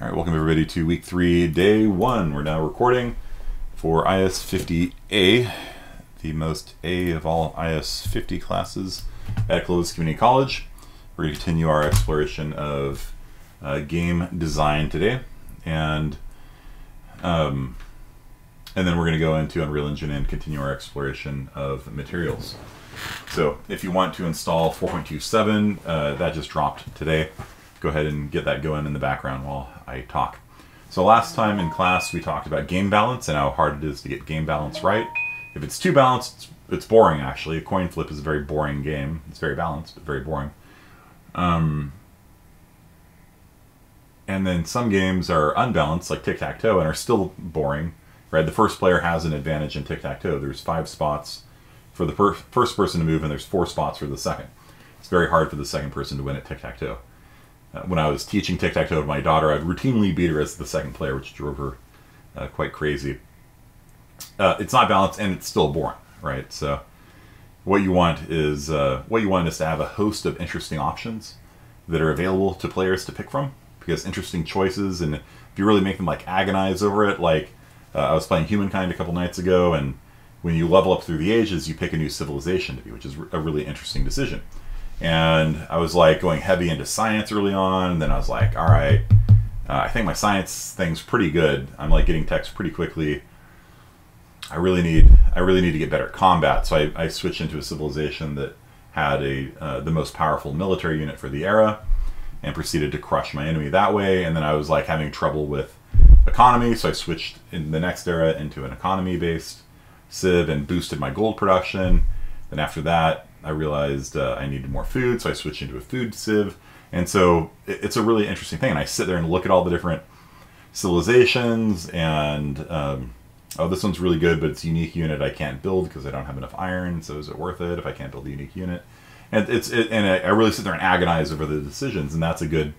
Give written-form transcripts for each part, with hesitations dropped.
All right, welcome everybody to week 3, day 1. We're now recording for IS-50A, the most A of all IS-50 classes at Clovis Community College. We're going to continue our exploration of game design today, and then we're going to go into Unreal Engine and continue our exploration of materials. So if you want to install 4.27, that just dropped today. Go ahead and get that going in the background while I talk. So last time in class we talked about game balance and how hard it is to get game balance right. If it's too balanced, it's boring actually. A coin flip is a very boring game. It's very balanced, but very boring. And then some games are unbalanced, like tic-tac-toe, and are still boring. Right? The first player has an advantage in tic-tac-toe. There's 5 spots for the first person to move, and there's 4 spots for the second. It's very hard for the second person to win at tic-tac-toe. When I was teaching tic-tac-toe to my daughter, I'd routinely beat her as the second player, which drove her quite crazy. It's not balanced, and it's still boring, right? So what you want is to have a host of interesting options that are available to players to pick from, because interesting choices, and if you really make them like agonize over it, like I was playing Humankind a couple nights ago, and when you level up through the ages, you pick a new civilization to be, which is a really interesting decision. And I was like going heavy into science early on, and then I was like, all right, I think my science thing's pretty good. I'm like getting text pretty quickly. I really need to get better at combat. So I switched into a civilization that had the most powerful military unit for the era, and proceeded to crush my enemy that way. And then I was like having trouble with economy, so I switched in the next era into an economy-based civ and boosted my gold production. Then after that, I realized I needed more food, so I switched into a food civ. And so it's a really interesting thing. And I sit there and look at all the different civilizations, and oh, this one's really good, but it's a unique unit I can't build because I don't have enough iron. So is it worth it if I can't build a unique unit? And I really sit there and agonize over the decisions, and that's a good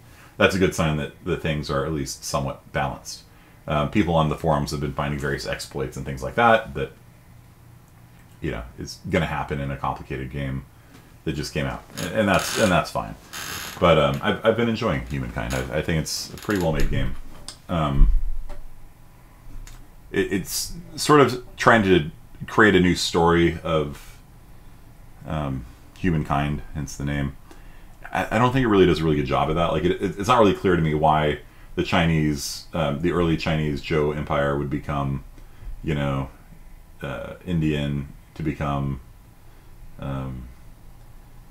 sign that the things are at least somewhat balanced. People on the forums have been finding various exploits and things like that is going to happen in a complicated game that just came out, and that's fine. But I've been enjoying Humankind. I think it's a pretty well made game. It's sort of trying to create a new story of Humankind, hence the name. I don't think it really does a really good job of that. Like it's not really clear to me why the Chinese, the early Chinese Zhou Empire would become, Indian, to become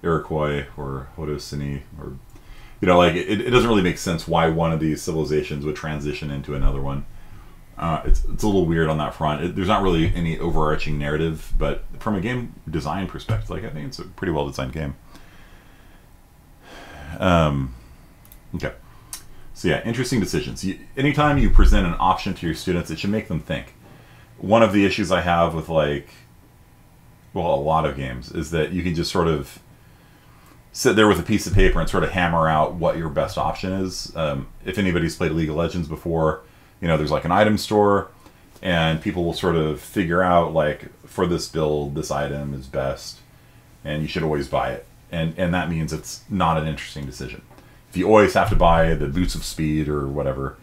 Iroquois or Haudenosaunee, or it doesn't really make sense why one of these civilizations would transition into another one. It's a little weird on that front. There's not really any overarching narrative, but from a game design perspective, I think it's a pretty well designed game. Okay, so yeah, interesting decisions. Anytime you present an option to your students, it should make them think. One of the issues I have with a lot of games is that you can just sort of sit there with a piece of paper and sort of hammer out what your best option is. If anybody's played League of Legends before, there's like an item store, and people will sort of figure out like, for this build, this item is best, and you should always buy it. And that means it's not an interesting decision. If you always have to buy the Boots of Speed or whatever,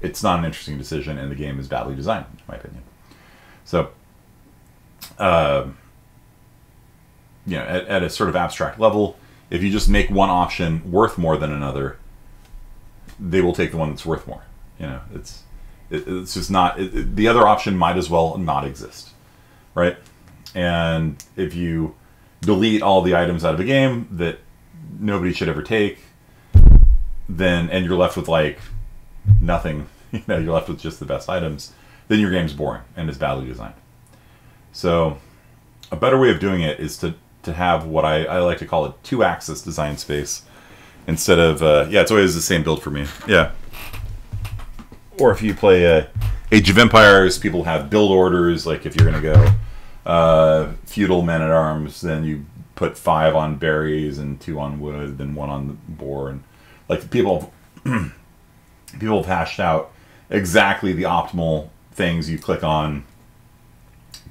it's not an interesting decision, and the game is badly designed, in my opinion. So, at a sort of abstract level, if you just make one option worth more than another, they will take the one that's worth more. It's just not, the other option might as well not exist, right? And if you delete all the items out of a game that nobody should ever take, and you're left with like nothing, you're left with just the best items, then your game's boring and is badly designed. So a better way of doing it is to have what I like to call a 2-axis design space instead of, it's always the same build for me. Yeah. Or if you play Age of Empires, people have build orders, like if you're going to go feudal men-at-arms, then you put 5 on berries and 2 on wood, then 1 on the boar, and like people have hashed out exactly the optimal things you click on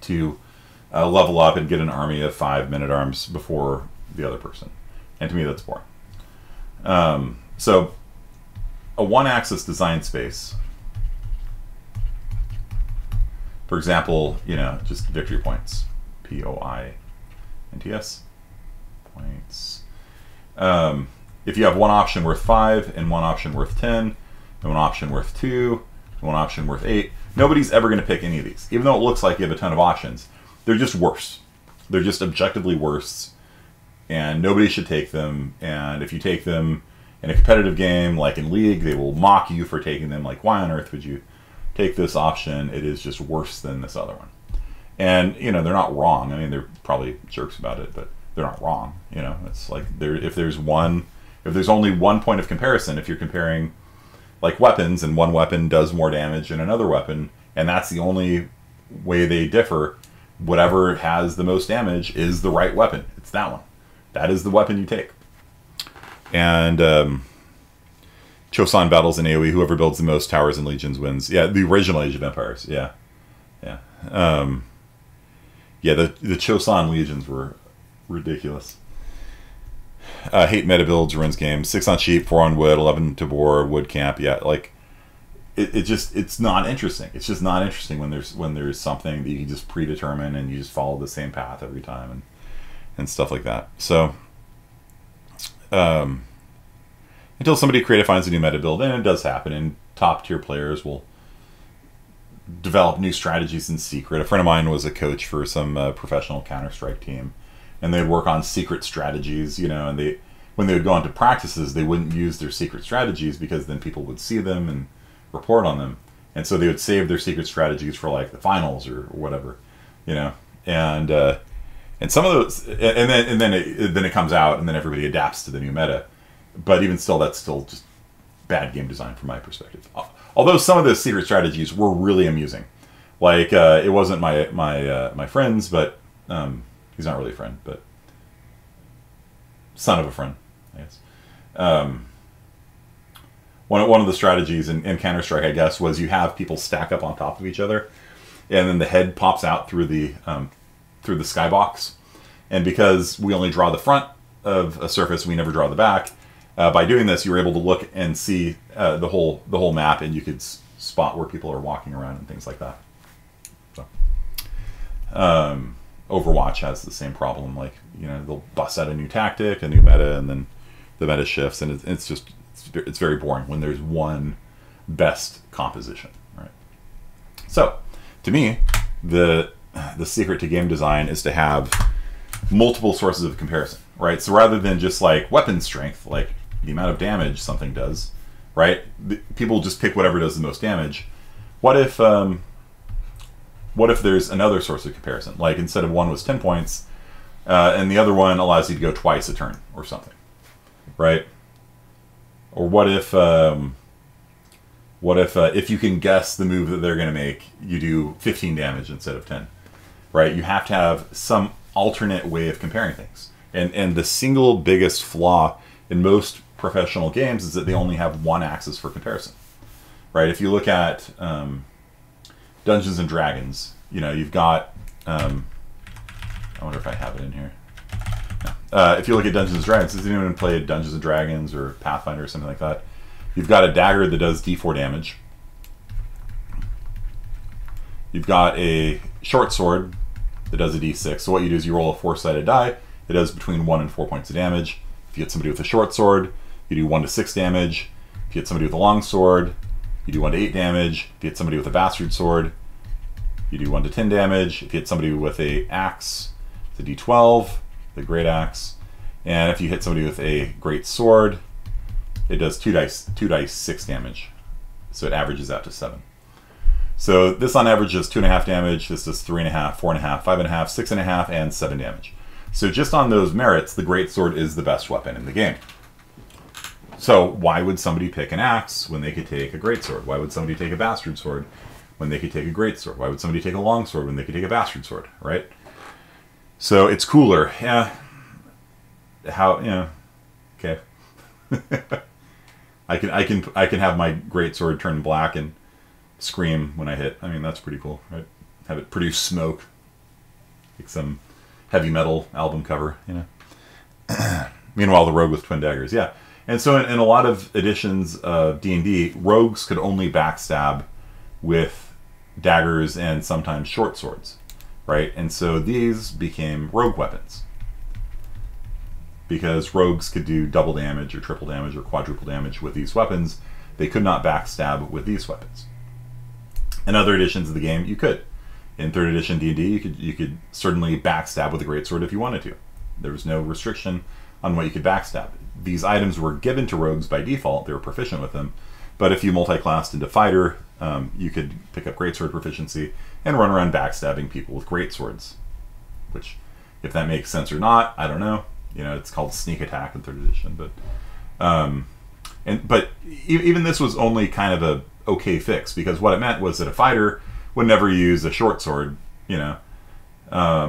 to level up and get an army of 5 men-at-arms before the other person. And to me, that's boring. So a one-axis design space, for example, you know, just victory points, POINTS, points. If you have one option worth 5 and one option worth 10 and one option worth 2 and one option worth 8, nobody's ever going to pick any of these. Even though it looks like you have a ton of options, they're just worse. They're just objectively worse, and nobody should take them. And if you take them in a competitive game, like in League, they will mock you for taking them. Like, why on earth would you take this option? It is just worse than this other one. And, you know, they're not wrong. I mean, they're probably jerks about it, but they're not wrong. You know, it's like if there's only one point of comparison, if you're comparing like weapons and one weapon does more damage than another weapon, and that's the only way they differ, whatever has the most damage is the right weapon. It's that one. That is the weapon you take. And Choson battles in AoE, whoever builds the most towers and legions wins. Yeah, the original Age of Empires. Yeah. Yeah. Yeah, the Choson legions were ridiculous. Hate meta builds, ruins games. 6 on sheep, 4 on wood, 11 to bore, wood camp. Yeah, like it's not interesting. It's just not interesting when there's something that you can just predetermine and you just follow the same path every time and stuff like that. So until somebody creative finds a new meta build, and it does happen, and top tier players will develop new strategies in secret. A friend of mine was a coach for some professional Counter-Strike team, and they'd work on secret strategies, you know, and when they would go into practices, they wouldn't use their secret strategies because then people would see them and report on them. And so they would save their secret strategies for like the finals or whatever, you know. And some of those, and then it comes out, and then everybody adapts to the new meta. But even still, that's still just bad game design from my perspective. Although some of those secret strategies were really amusing. Like it wasn't my friend's, but he's not really a friend, but son of a friend, I guess. One of the strategies in Counter-Strike, I guess, was you have people stack up on top of each other, and then the head pops out through the skybox. And because we only draw the front of a surface, we never draw the back. By doing this, you were able to look and see the whole map, and you could spot where people are walking around and things like that. So, Overwatch has the same problem. Like, you know, they'll bust out a new tactic, a new meta, and then the meta shifts, and it's very boring when there's one best composition, right? So, to me, the secret to game design is to have multiple sources of comparison, right? So rather than just like weapon strength, like the amount of damage something does, right? People just pick whatever does the most damage. What if there's another source of comparison? Like instead of one was 10 points, and the other one allows you to go twice a turn or something, right? Or what if you can guess the move that they're going to make, you do 15 damage instead of 10, right? You have to have some alternate way of comparing things. And the single biggest flaw in most professional games is that they only have one axis for comparison, right? If you look at Dungeons and Dragons, you know, you've got, I wonder if I have it in here. No. If you look at Dungeons and Dragons, has anyone played Dungeons and Dragons or Pathfinder or something like that? You've got a dagger that does D4 damage. You've got a short sword that does a D6. So what you do is you roll a 4-sided die. It does between 1 and 4 points of damage. If you hit somebody with a short sword, you do 1 to 6 damage. If you hit somebody with a long sword, you do 1 to 8 damage. If you hit somebody with a bastard sword, you do 1 to 10 damage. If you hit somebody with a axe, it's a D12, the great axe. And if you hit somebody with a great sword, it does 2 dice 6 damage. So it averages out to 7. So this on average does 2.5 damage. This does 3.5, 4.5, 5.5, 6.5, and 7 damage. So just on those merits, the greatsword is the best weapon in the game. So why would somebody pick an axe when they could take a greatsword? Why would somebody take a bastard sword when they could take a greatsword? Why would somebody take a long sword when they could take a bastard sword? Right? So it's cooler. Yeah. How? Yeah. Okay. I can have my greatsword turn black and scream when I hit. I mean, that's pretty cool, right? Have it produce smoke, like some heavy metal album cover, you know. Meanwhile, the rogue with twin daggers, yeah. And so in a lot of editions of D&D, rogues could only backstab with daggers and sometimes short swords, right? And so these became rogue weapons, because rogues could do double damage or triple damage or quadruple damage with these weapons. They could not backstab with these weapons. In other editions of the game, you could. In 3rd edition D&D, you could certainly backstab with a greatsword if you wanted to. There was no restriction on what you could backstab. These items were given to rogues by default. They were proficient with them. But if you multi-classed into fighter, you could pick up greatsword proficiency and run around backstabbing people with greatswords. Which, if that makes sense or not, I don't know. You know, it's called sneak attack in 3rd edition. But even this was only kind of a okay fix, because what it meant was that a fighter would never use a short sword. You know,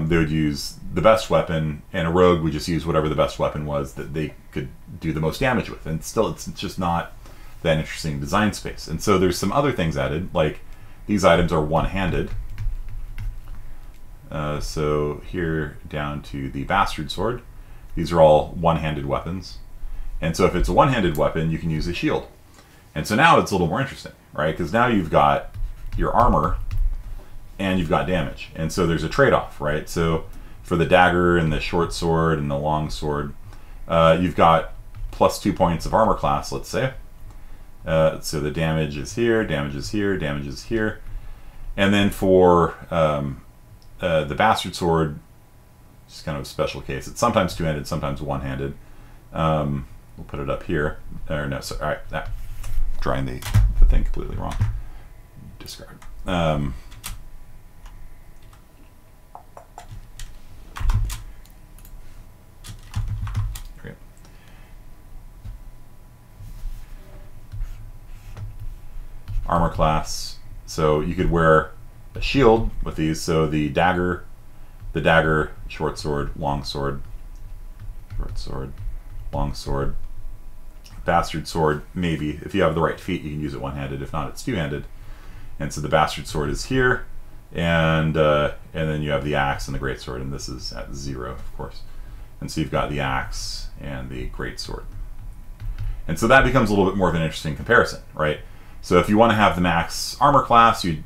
they would use the best weapon, and a rogue would just use whatever the best weapon was that they could do the most damage with. And still, it's just not that interesting design space. And so there's some other things added, like these items are one-handed. So here down to the bastard sword, these are all one-handed weapons. And so if it's a one-handed weapon, you can use a shield. And so now it's a little more interesting, right? Because now you've got your armor and you've got damage. And so there's a trade-off, right? So for the dagger and the short sword and the long sword, you've got +2 points of armor class, let's say. So the damage is here, damage is here, damage is here. And then for the bastard sword, it's kind of a special case. It's sometimes two-handed, sometimes one-handed. We'll put it up here. Or no, sorry, all right, drawing the thing completely wrong. Discard. Great. Armor class. So you could wear a shield with these. So the dagger, short sword, long sword, short sword, long sword, bastard sword, maybe. If you have the right feat, you can use it one-handed. If not, it's two-handed. And so the bastard sword is here, and then you have the axe and the greatsword, and this is at 0, of course. And so you've got the axe and the greatsword. And so that becomes a little bit more of an interesting comparison, right? So if you want to have the max armor class and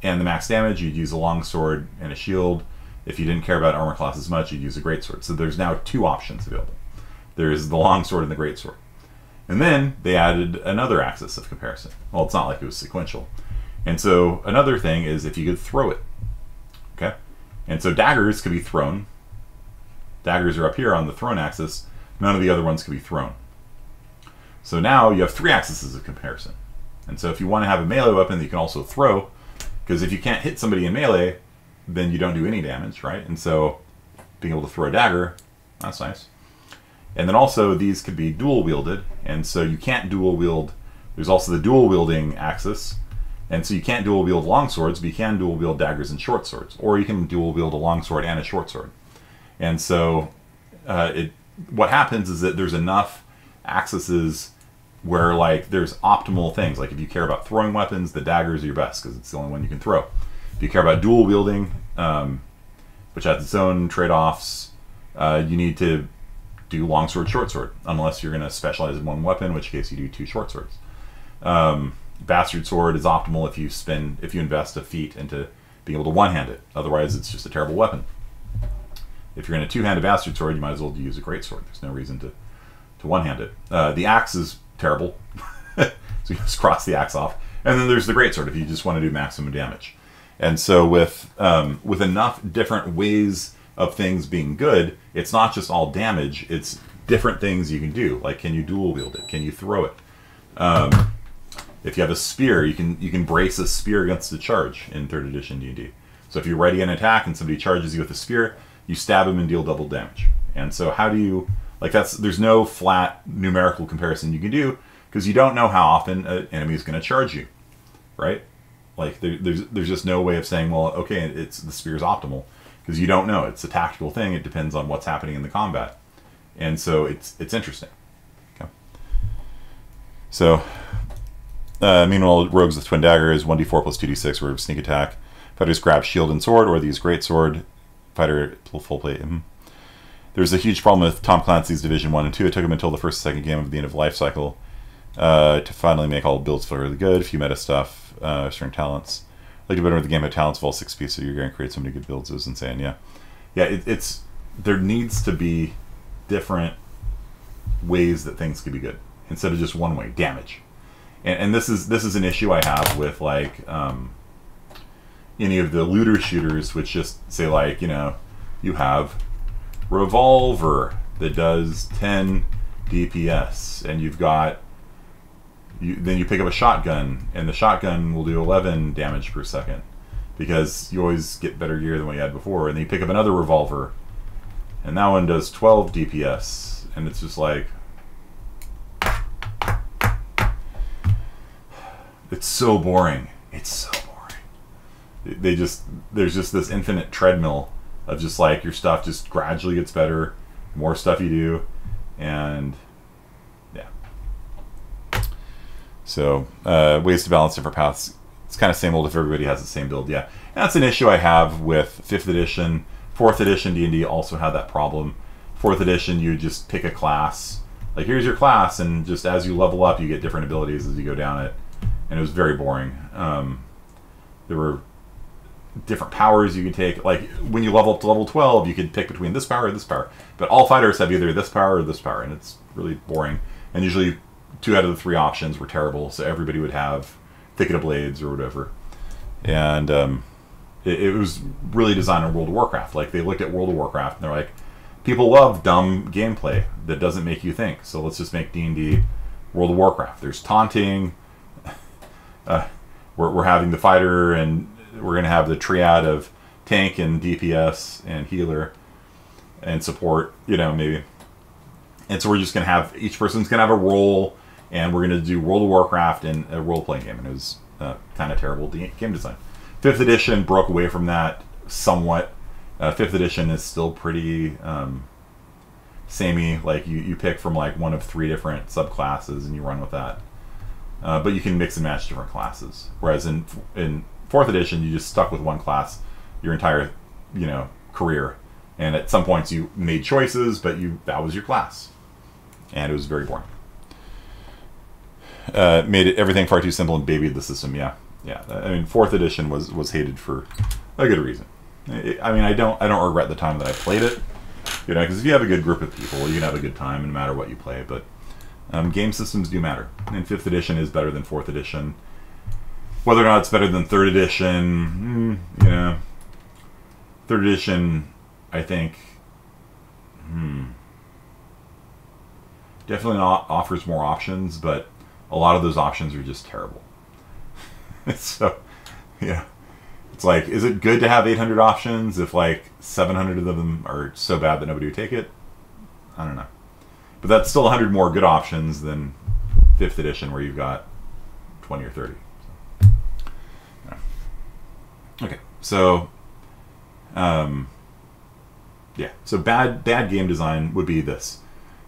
the max damage, you'd use a long sword and a shield. If you didn't care about armor class as much, you'd use a greatsword. So there's now 2 options available. There's the long sword and the greatsword. And then they added another axis of comparison. Well, it's not like it was sequential. And so another thing is if you could throw it. Okay? And so daggers could be thrown. Daggers are up here on the thrown axis. None of the other ones can be thrown. So now you have 3 axes of comparison. And so if you want to have a melee weapon that you can also throw, because if you can't hit somebody in melee, then you don't do any damage, right? And so being able to throw a dagger, that's nice. And then also these could be dual wielded, and so you can't dual wield. There's also the dual wielding axis, and so you can't dual wield long swords, but you can dual wield daggers and short swords, or you can dual wield a long sword and a short sword. And so what happens is that there's enough axes where like there's optimal things. Like if you care about throwing weapons, the daggers are your best because it's the only one you can throw. If you care about dual wielding, which has its own trade-offs, you need to do long sword, short sword, unless you're going to specialize in one weapon, in which case you do 2 short swords. Bastard sword is optimal if you invest a feat into being able to one-hand it. Otherwise, it's just a terrible weapon. If you're going to two-hand a bastard sword, you might as well use a great sword. There's no reason to one-hand it. The axe is terrible, so you just cross the axe off. And then there's the great sword if you just want to do maximum damage. And so with enough different ways of things being good, it's not just all damage, it's different things you can do. Like, can you dual wield it? Can you throw it? If you have a spear, you can brace a spear against a charge in 3rd edition D&D. So if you're ready an attack and somebody charges you with a spear, you stab him and deal double damage. And so how do you, like there's no flat numerical comparison you can do because you don't know how often an enemy is going to charge you, right? Like there's just no way of saying, well, okay, the spear is optimal. Because you don't know. It's a tactical thing. It depends on what's happening in the combat. And so it's interesting. Okay. So, meanwhile, rogues with twin daggers, 1d4 plus 2d6 for sneak attack. Fighters grab shield and sword, or they use great sword. Fighter full plate. There's a huge problem with Tom Clancy's Division 1 and 2. It took him until the first and second game of the end of life cycle to finally make all builds feel really good. A few meta stuff, certain talents. I liked it better with the game had talents of all 6 pieces, so you're going to create so many good builds. It was insane, yeah. Yeah, it's there needs to be different ways that things can be good instead of just one way, damage. And this is an issue I have with like any of the looter shooters, which just say like, you know, you have revolver that does 10 DPS, and you've got then you pick up a shotgun, and the shotgun will do 11 damage per second because you always get better gear than what you had before, and then you pick up another revolver, and that one does 12 DPS, and it's just like, it's so boring. It's so boring. There's just this infinite treadmill of just like your stuff just gradually gets better, more stuff you do, and yeah. So ways to balance different paths. It's kind of same old if everybody has the same build, yeah. And that's an issue I have with 5th edition. 4th edition D&D also had that problem. 4th edition, you just pick a class. Like, here's your class, and just as you level up, you get different abilities as you go down it. And it was very boring. There were different powers you could take. Like, when you level up to level 12, you could pick between this power or this power. But all fighters have either this power or this power, and it's really boring. And usually 2 out of the 3 options were terrible, so everybody would have Thicket of Blades or whatever. And it was really designed on World of Warcraft. Like, they looked at World of Warcraft, and they're like, people love dumb gameplay that doesn't make you think, so let's just make D&D World of Warcraft. There's taunting. We're having the fighter, and we're going to have the triad of tank and DPS and healer and support, you know, maybe. And so we're just going to have, each person's going to have a role, and we're going to do World of Warcraft in a role-playing game. And it was kind of terrible game design. 5th edition broke away from that somewhat. 5th edition is still pretty samey. Like, you pick from like one of 3 different subclasses, and you run with that. But you can mix and match different classes. Whereas in 4th edition, you just stuck with one class your entire, you know, career. And at some points you made choices, but that was your class. And it was very boring. Made everything far too simple and babied the system, yeah. Yeah, I mean, 4th edition was hated for a good reason. I mean, I don't regret the time that I played it. You know, because if you have a good group of people, you can have a good time no matter what you play. But game systems do matter, and 5th edition is better than 4th edition. Whether or not it's better than 3rd edition, you know, 3rd edition, I think, definitely offers more options, but a lot of those options are just terrible. So, yeah, it's like, is it good to have 800 options if like 700 of them are so bad that nobody would take it? I don't know. But that's still 100 more good options than 5th edition, where you've got 20 or 30. So, yeah. Okay, so yeah, so bad game design would be this: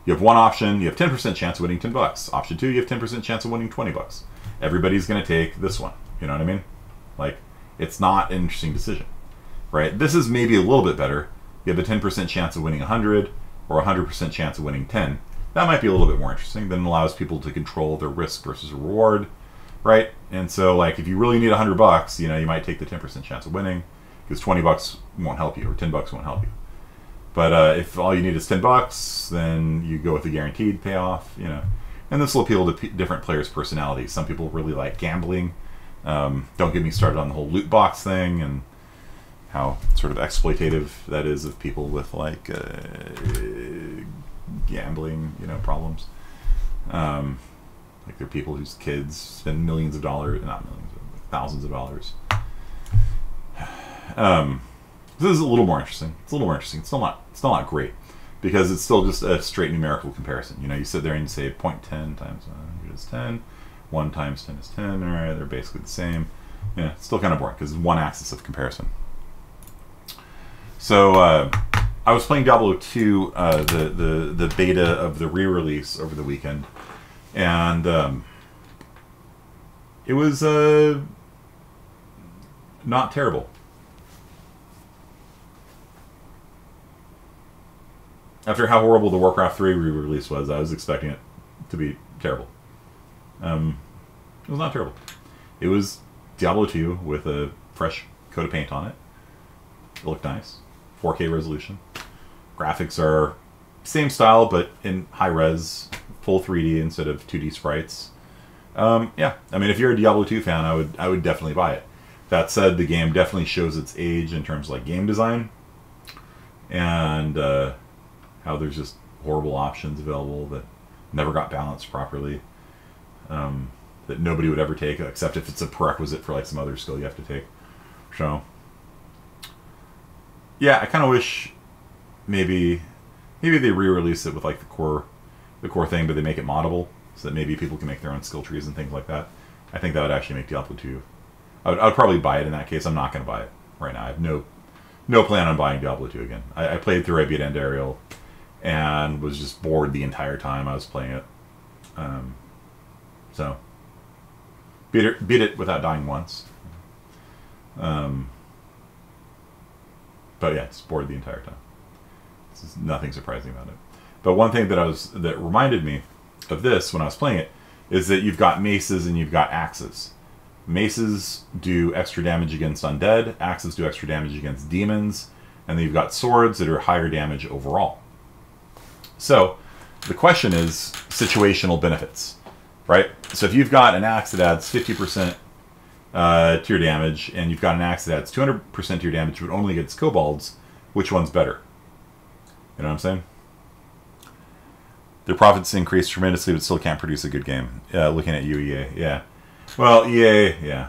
you have one option, you have 10% chance of winning $10. Option 2, you have 10% chance of winning $20. Everybody's going to take this one. You know what I mean? Like, it's not an interesting decision, right? This is maybe a little bit better. You have a 10% chance of winning 100, or 100% chance of winning 10. That might be a little bit more interesting. Then allows people to control their risk versus reward, right? And so, like, if you really need $100, you know, you might take the 10% chance of winning, because $20 won't help you, or $10 won't help you. But if all you need is $10, then you go with the guaranteed payoff, you know. And this will appeal to different players' personalities. Some people really like gambling. Don't get me started on the whole loot box thing and how sort of exploitative that is of people with like gambling, you know, problems. Like, there are people whose kids spend millions of dollars, not millions, but thousands of dollars. This is a little more interesting. It's a little more interesting. It's still not great, because it's still just a straight numerical comparison. You know, you sit there and you say 0.10 times 100 is 10, 1 times 10 is 10. All right, they're basically the same. Yeah, it's still kind of boring because it's one axis of comparison. So I was playing Diablo 2, the beta of the re-release over the weekend, and it was not terrible. after how horrible the Warcraft 3 re-release was, I was expecting it to be terrible. It was not terrible. It was Diablo 2 with a fresh coat of paint on it. It looked nice. 4K resolution. Graphics are same style, but in high res, full 3D instead of 2D sprites. Yeah, I mean, if you're a Diablo 2 fan, I would definitely buy it. That said, the game definitely shows its age in terms of like game design, and how there's just horrible options available that never got balanced properly, that nobody would ever take, except if it's a prerequisite for like some other skill you have to take. So, yeah, I kind of wish maybe they re-release it with like the core thing, but they make it moddable so that maybe people can make their own skill trees and things like that. I think that would actually make Diablo 2. I would probably buy it in that case. I'm not going to buy it right now. I have no plan on buying Diablo 2 again. I played through, I beat End Aerial, and was just bored the entire time I was playing it. So beat it without dying once. But yeah, it's bored the entire time. There's nothing surprising about it. But one thing that reminded me of this when I was playing it is that you've got maces and you've got axes. Maces do extra damage against undead, axes do extra damage against demons, and then you've got swords that are higher damage overall. So the question is situational benefits, right? So if you've got an axe that adds 50% to your damage, and you've got an axe that adds 200% to your damage but only against kobolds, which one's better? You know what I'm saying? Their profits increase tremendously but still can't produce a good game. Looking at you, EA. Yeah. Well, EA, yeah.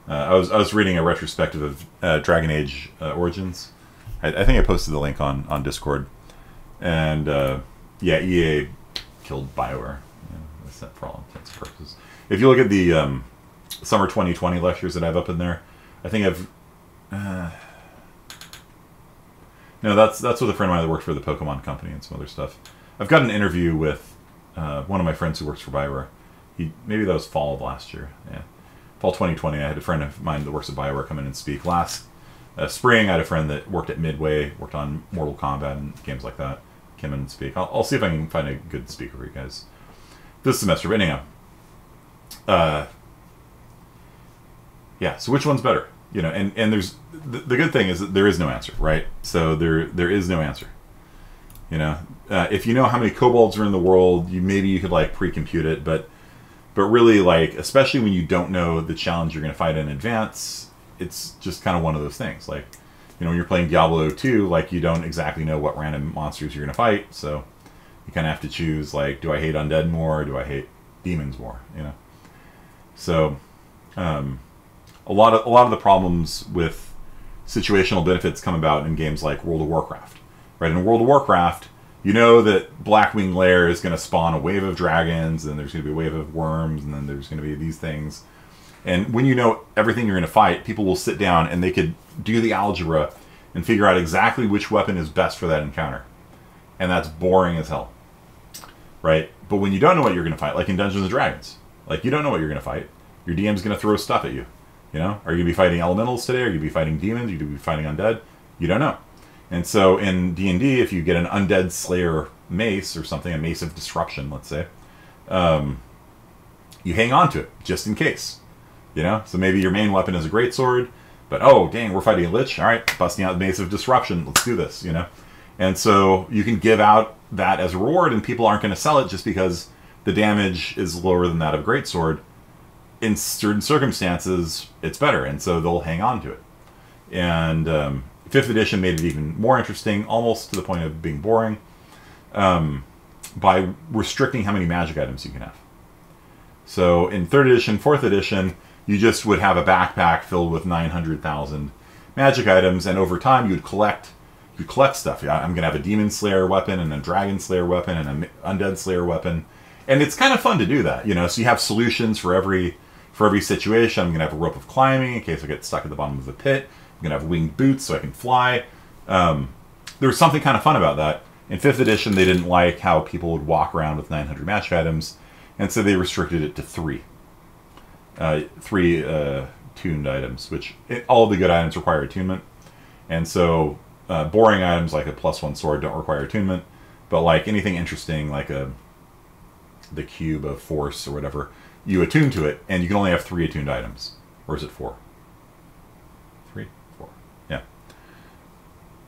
I was reading a retrospective of Dragon Age Origins. I think I posted the link on Discord. And, yeah, EA killed BioWare. Yeah, that's not for all intents and purposes. If you look at the Summer 2020 lectures that I have up in there, I think I've... no, that's with a friend of mine that worked for the Pokemon Company and some other stuff. I've got an interview with one of my friends who works for BioWare. Maybe that was fall of last year. Yeah, fall 2020. I had a friend of mine that works at BioWare come in and speak. Last spring, I had a friend that worked at Midway, worked on Mortal Kombat and games like that. Came in and speak. I'll see if I can find a good speaker for you guys this semester. But anyhow, yeah. So which one's better? You know, and there's the good thing is that there is no answer, right? So there is no answer. You know, if you know how many kobolds are in the world, maybe you could like pre-compute it, but really, like, especially when you don't know the challenge you're going to fight in advance, it's just kind of one of those things. Like, you know, when you're playing Diablo 2, like, you don't exactly know what random monsters you're going to fight, so you kind of have to choose, like, do I hate undead more, or do I hate demons more, you know? So, a lot of the problems with situational benefits come about in games like World of Warcraft, right? In World of Warcraft, you know that Blackwing Lair is going to spawn a wave of dragons, and there's going to be a wave of worms, and then there's going to be these things. And when you know everything you're going to fight, people will sit down and they could do the algebra and figure out exactly which weapon is best for that encounter. And that's boring as hell, right? But when you don't know what you're going to fight, like in Dungeons & Dragons, like you don't know what you're going to fight. Your DM's going to throw stuff at you. You know, are you going to be fighting elementals today? Are you going to be fighting demons? Are you going to be fighting undead? You don't know. And so in D&D, if you get an Undead Slayer mace or something, a mace of disruption, let's say, you hang on to it just in case. You know, so maybe your main weapon is a greatsword, but oh dang, we're fighting a lich. All right, busting out the mace of disruption. Let's do this. You know, and so you can give out that as a reward, and people aren't going to sell it just because the damage is lower than that of greatsword. In certain circumstances, it's better, and so they'll hang on to it. And 5th edition made it even more interesting, almost to the point of being boring, by restricting how many magic items you can have. So in 3rd edition, 4th edition, you just would have a backpack filled with 900,000 magic items, and over time you'd collect stuff. I'm going to have a Demon Slayer weapon, and a Dragon Slayer weapon, and an Undead Slayer weapon. And it's kind of fun to do that, you know, so you have solutions for every situation. I'm going to have a rope of climbing in case I get stuck at the bottom of a pit. I'm going to have winged boots so I can fly. There was something kind of fun about that. In 5th edition, they didn't like how people would walk around with 900 magic items, and so they restricted it to 3. 3 tuned items, which all of the good items require attunement. And so boring items like a +1 sword don't require attunement, but like anything interesting like the cube of force or whatever, you attune to it, and you can only have 3 attuned items. Or is it 4? 3? 4. Yeah.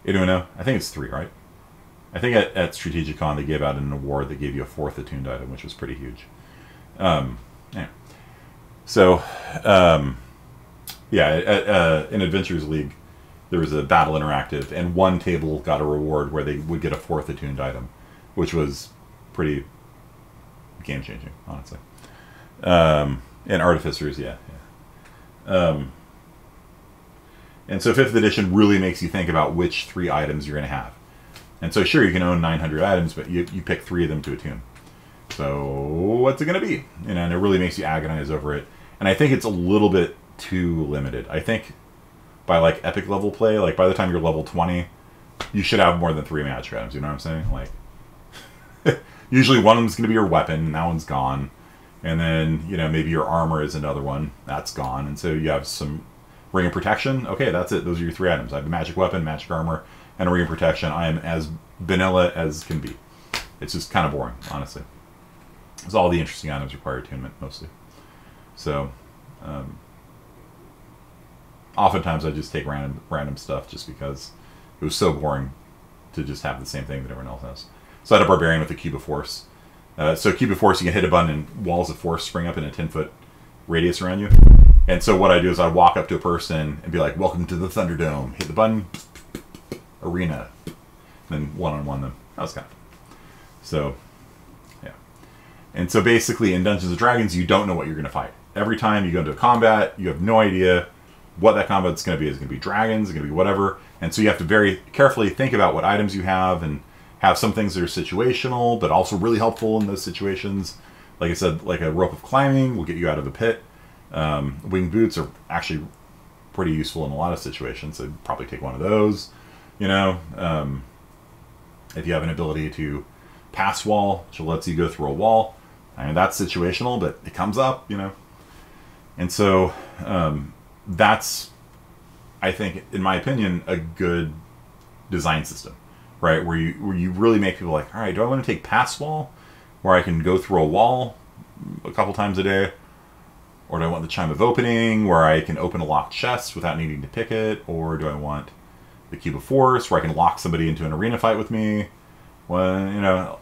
Anyone know? I think it's 3, right? I think at Strategicon they gave out an award that gave you a 4th attuned item, which was pretty huge. Yeah. So, yeah, in Adventures League, there was a Battle Interactive, and one table got a reward where they would get a 4th attuned item, which was pretty game-changing, honestly. And Artificers, yeah. And so 5th edition really makes you think about which 3 items you're going to have. And so sure, you can own 900 items, but you pick 3 of them to attune. So what's it going to be? You know, and it really makes you agonize over it. And I think it's a little bit too limited. I think by like epic level play, like by the time you're level 20, you should have more than 3 magic items. You know what I'm saying? Like, usually one of them's going to be your weapon, and that one's gone. And then, you know, maybe your armor is another one. That's gone. And so you have some ring of protection. Okay, that's it. Those are your 3 items. I have a magic weapon, magic armor, and a ring of protection. I am as vanilla as can be. It's just kind of boring, honestly. Because all the interesting items require attunement, mostly. So, oftentimes I just take random stuff just because it was so boring to just have the same thing that everyone else has. So I had a Barbarian with a Cube of Force. So Cube of Force, you can hit a button and walls of force spring up in a 10-foot radius around you. And so what I do is I walk up to a person and be like, welcome to the Thunderdome. Hit the button, arena, and then one-on-one them. That was kind of fun. So, yeah. And so basically in Dungeons & Dragons, you don't know what you're going to fight. Every time you go into a combat, you have no idea what that combat's going to be. Is it going to be dragons? Is it going to be whatever? And so you have to very carefully think about what items you have and have some things that are situational, but also really helpful in those situations. Like I said, like a rope of climbing will get you out of a pit. Winged boots are actually pretty useful in a lot of situations. So I'd probably take one of those. You know, if you have an ability to pass wall, which lets you go through a wall, I mean, that's situational, but it comes up, you know. And so that's, I think, in my opinion, a good design system, right? Where you really make people like, all right, do I want to take pass wall, where I can go through a wall a couple times a day? Or do I want the Chime of Opening, where I can open a locked chest without needing to pick it? Or do I want the Cube of Force, where I can lock somebody into an arena fight with me? Well, you know,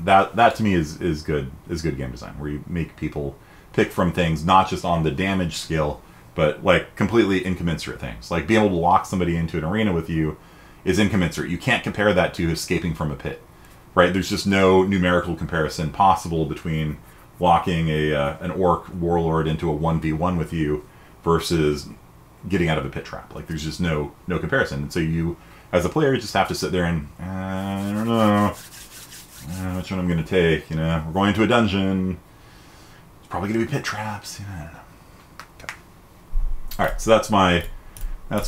that to me is good game design, where you make people pick from things not just on the damage scale, but like completely incommensurate things. Like being able to lock somebody into an arena with you is incommensurate. You can't compare that to escaping from a pit, right? There's just no numerical comparison possible between locking an orc warlord into a 1v1 with you versus getting out of a pit trap. Like there's just no comparison. And so you, as a player, just have to sit there and I don't know which one I'm going to take. You know, we're going to a dungeon. It's probably going to be pit traps. You know, I don't know. Okay. All right, so that's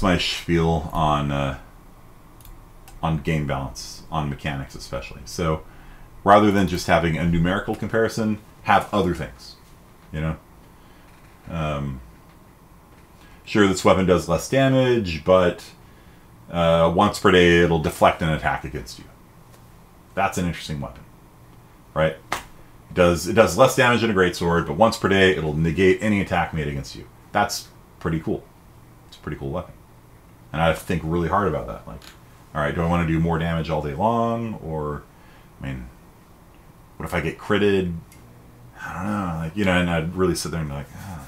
my spiel on game balance, on mechanics especially. So rather than just having a numerical comparison, have other things, you know. Sure, this weapon does less damage, but once per day it'll deflect an attack against you. That's an interesting weapon, right? It does less damage than a greatsword, but once per day it'll negate any attack made against you. That's pretty cool. It's a pretty cool weapon, and I have to think really hard about that. Like, all right, do I want to do more damage all day long, or, I mean, what if I get critted? I don't know, like, you know, and I'd really sit there and be like, ah.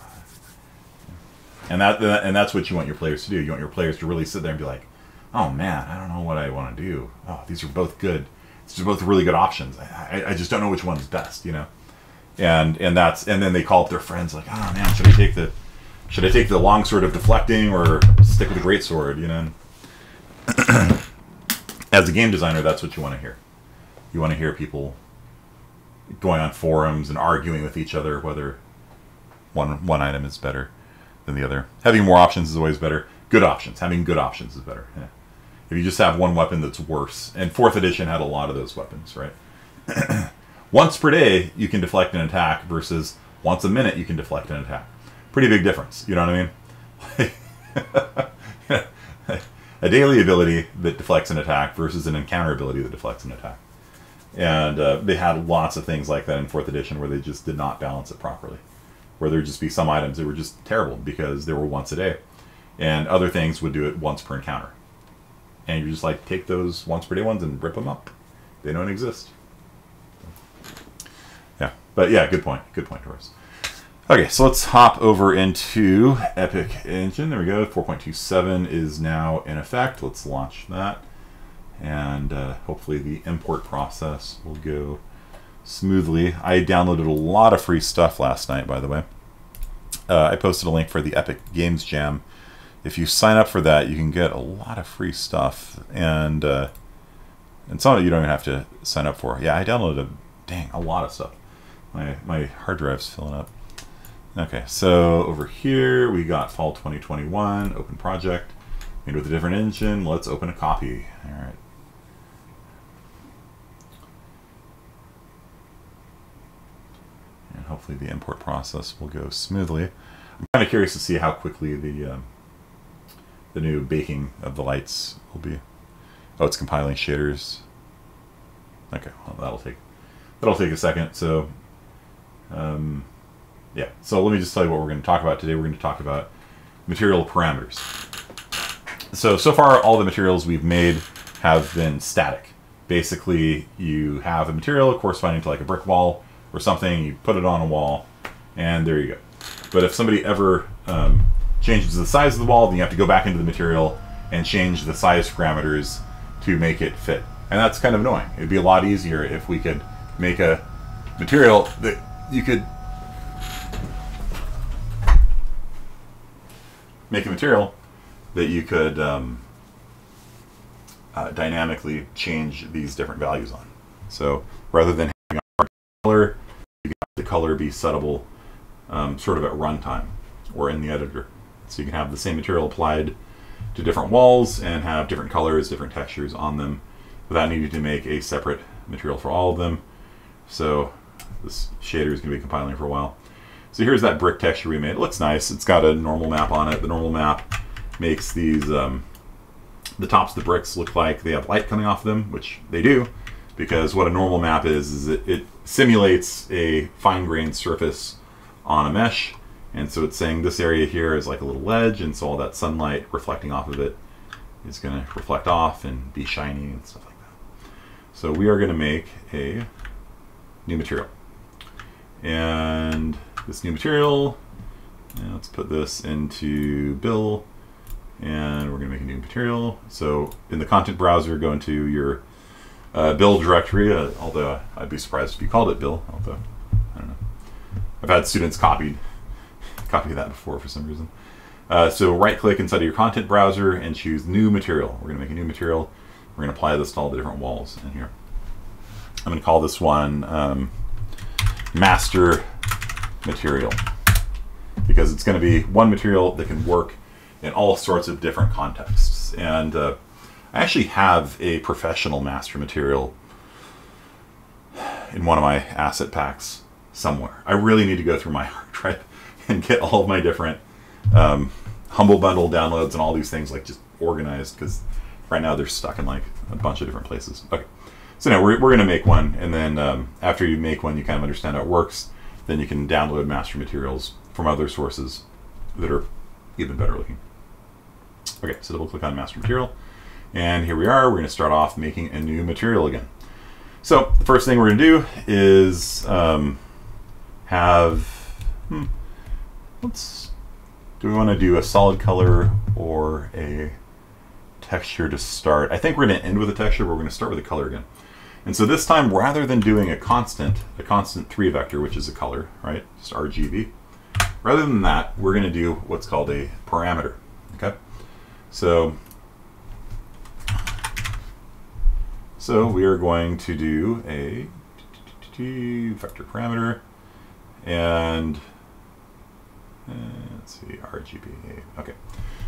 And that's what you want your players to do. You want your players to really sit there and be like, oh man, I don't know what I want to do. Oh, these are both good. These are both really good options. I just don't know which one's best, you know. And then they call up their friends like, oh man, should I take the longsword of deflecting or stick with the greatsword, you know? As a game designer, that's what you want to hear. You want to hear people going on forums and arguing with each other whether one item is better than the other. Having more options is always better. Good options. Having good options is better. Yeah. If you just have one weapon that's worse, and 4th edition had a lot of those weapons, right? Once per day, you can deflect an attack versus once a minute you can deflect an attack. Pretty big difference. You know what I mean? a daily ability that deflects an attack versus an encounter ability that deflects an attack. And they had lots of things like that in 4th edition where they just did not balance it properly. Where there'd just be some items that were just terrible because they were once a day. And other things would do it once per encounter. And you're just like, take those once per day ones and rip them up. They don't exist. Yeah, but yeah, good point. Good point, Doris. Okay, so let's hop over into Epic Engine. There we go. 4.27 is now in effect. Let's launch that. And hopefully the import process will go smoothly. I downloaded a lot of free stuff last night, by the way. I posted a link for the Epic Games Jam. If you sign up for that, you can get a lot of free stuff. And some of it you don't even have to sign up for. Yeah, I downloaded a lot of stuff. My hard drive's filling up. Okay, so over here we got Fall 2021, open project, made with a different engine. Let's open a copy. All right. And hopefully the import process will go smoothly. I'm kind of curious to see how quickly the new baking of the lights will be. Oh, it's compiling shaders. Okay, well that'll take a second. So. Yeah, so let me just tell you what we're going to talk about today. We're going to talk about material parameters. So far, all the materials we've made have been static. Basically, you have a material corresponding to like a brick wall or something, you put it on a wall, and there you go. But if somebody ever changes the size of the wall, then you have to go back into the material and change the size parameters to make it fit. And that's kind of annoying. It'd be a lot easier if we could make a material that you could dynamically change these different values on. So rather than having a color, you can have the color be settable sort of at runtime or in the editor. So you can have the same material applied to different walls and have different colors, different textures on them without needing to make a separate material for all of them. So this shader is going to be compiling for a while. So here's that brick texture we made. It looks nice. It's got a normal map on it. The normal map makes these, the tops of the bricks look like they have light coming off of them, which they do, because what a normal map is it simulates a fine-grained surface on a mesh. And so it's saying this area here is like a little ledge, and so all that sunlight reflecting off of it is going to reflect off and be shiny and stuff like that. So we are going to make a new material. And this new material, let's put this into Bill, and we're going to make a new material. So in the content browser, go into your Bill directory, although I'd be surprised if you called it Bill, although, I don't know. I've had students copy that before for some reason. So right click inside of your content browser and choose new material. We're going to make a new material. We're going to apply this to all the different walls in here. I'm going to call this one master material, because it's going to be one material that can work in all sorts of different contexts. And I actually have a professional master material in one of my asset packs somewhere. I really need to go through my hard drive and get all of my different Humble Bundle downloads and all these things like just organized, because right now they're stuck in like a bunch of different places. Okay, so now we're going to make one, and then after you make one, you kind of understand how it works. Then you can download master materials from other sources that are even better looking. Okay, so double click on master material, and here we are. We're going to start off making a new material again. So the first thing we're going to do is do we want to do a solid color or a texture to start? I think we're going to end with a texture, but we're going to start with a color again. And so this time, rather than doing a constant 3 vector, which is a color, right, just RGB, rather than that, we're going to do what's called a parameter. Okay, so we are going to do a vector parameter, and let's see, RGB. Okay,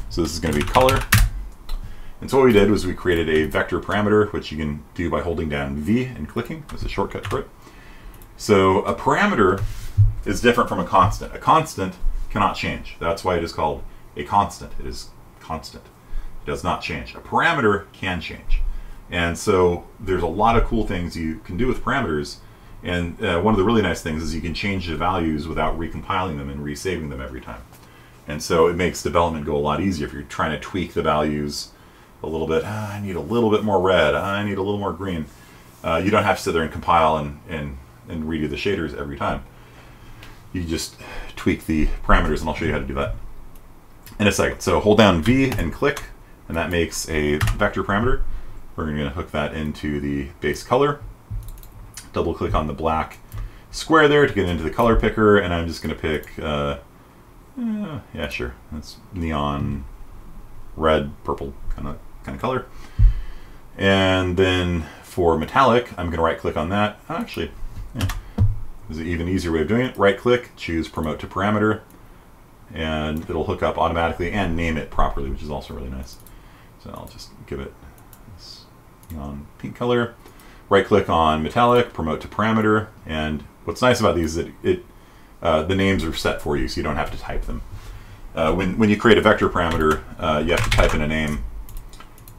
so this is going to be color. And so what we did was we created a vector parameter, which you can do by holding down V and clicking. There's a shortcut for it. So a parameter is different from a constant. A constant cannot change. That's why it is called a constant. It is constant. does not change. A parameter can change. And so there's a lot of cool things you can do with parameters. And one of the really nice things is you can change the values without recompiling them and resaving them every time. And so it makes development go a lot easier if you're trying to tweak the values a little bit. I need a little bit more red. I need a little more green. You don't have to sit there and compile and redo the shaders every time. You just tweak the parameters, and I'll show you how to do that in a second. So hold down V and click, and that makes a vector parameter. We're going to hook that into the base color. Double click on the black square there to get into the color picker, and I'm just going to pick, yeah, sure, that's neon red, purple kind of color. And then for metallic, I'm going to right click on that. Actually, yeah, there's an even easier way of doing it. Right click, choose promote to parameter, and it'll hook up automatically and name it properly, which is also really nice. So I'll just give it this neon pink color. Right click on metallic, promote to parameter, and what's nice about these is that the names are set for you, so you don't have to type them. When you create a vector parameter, you have to type in a name,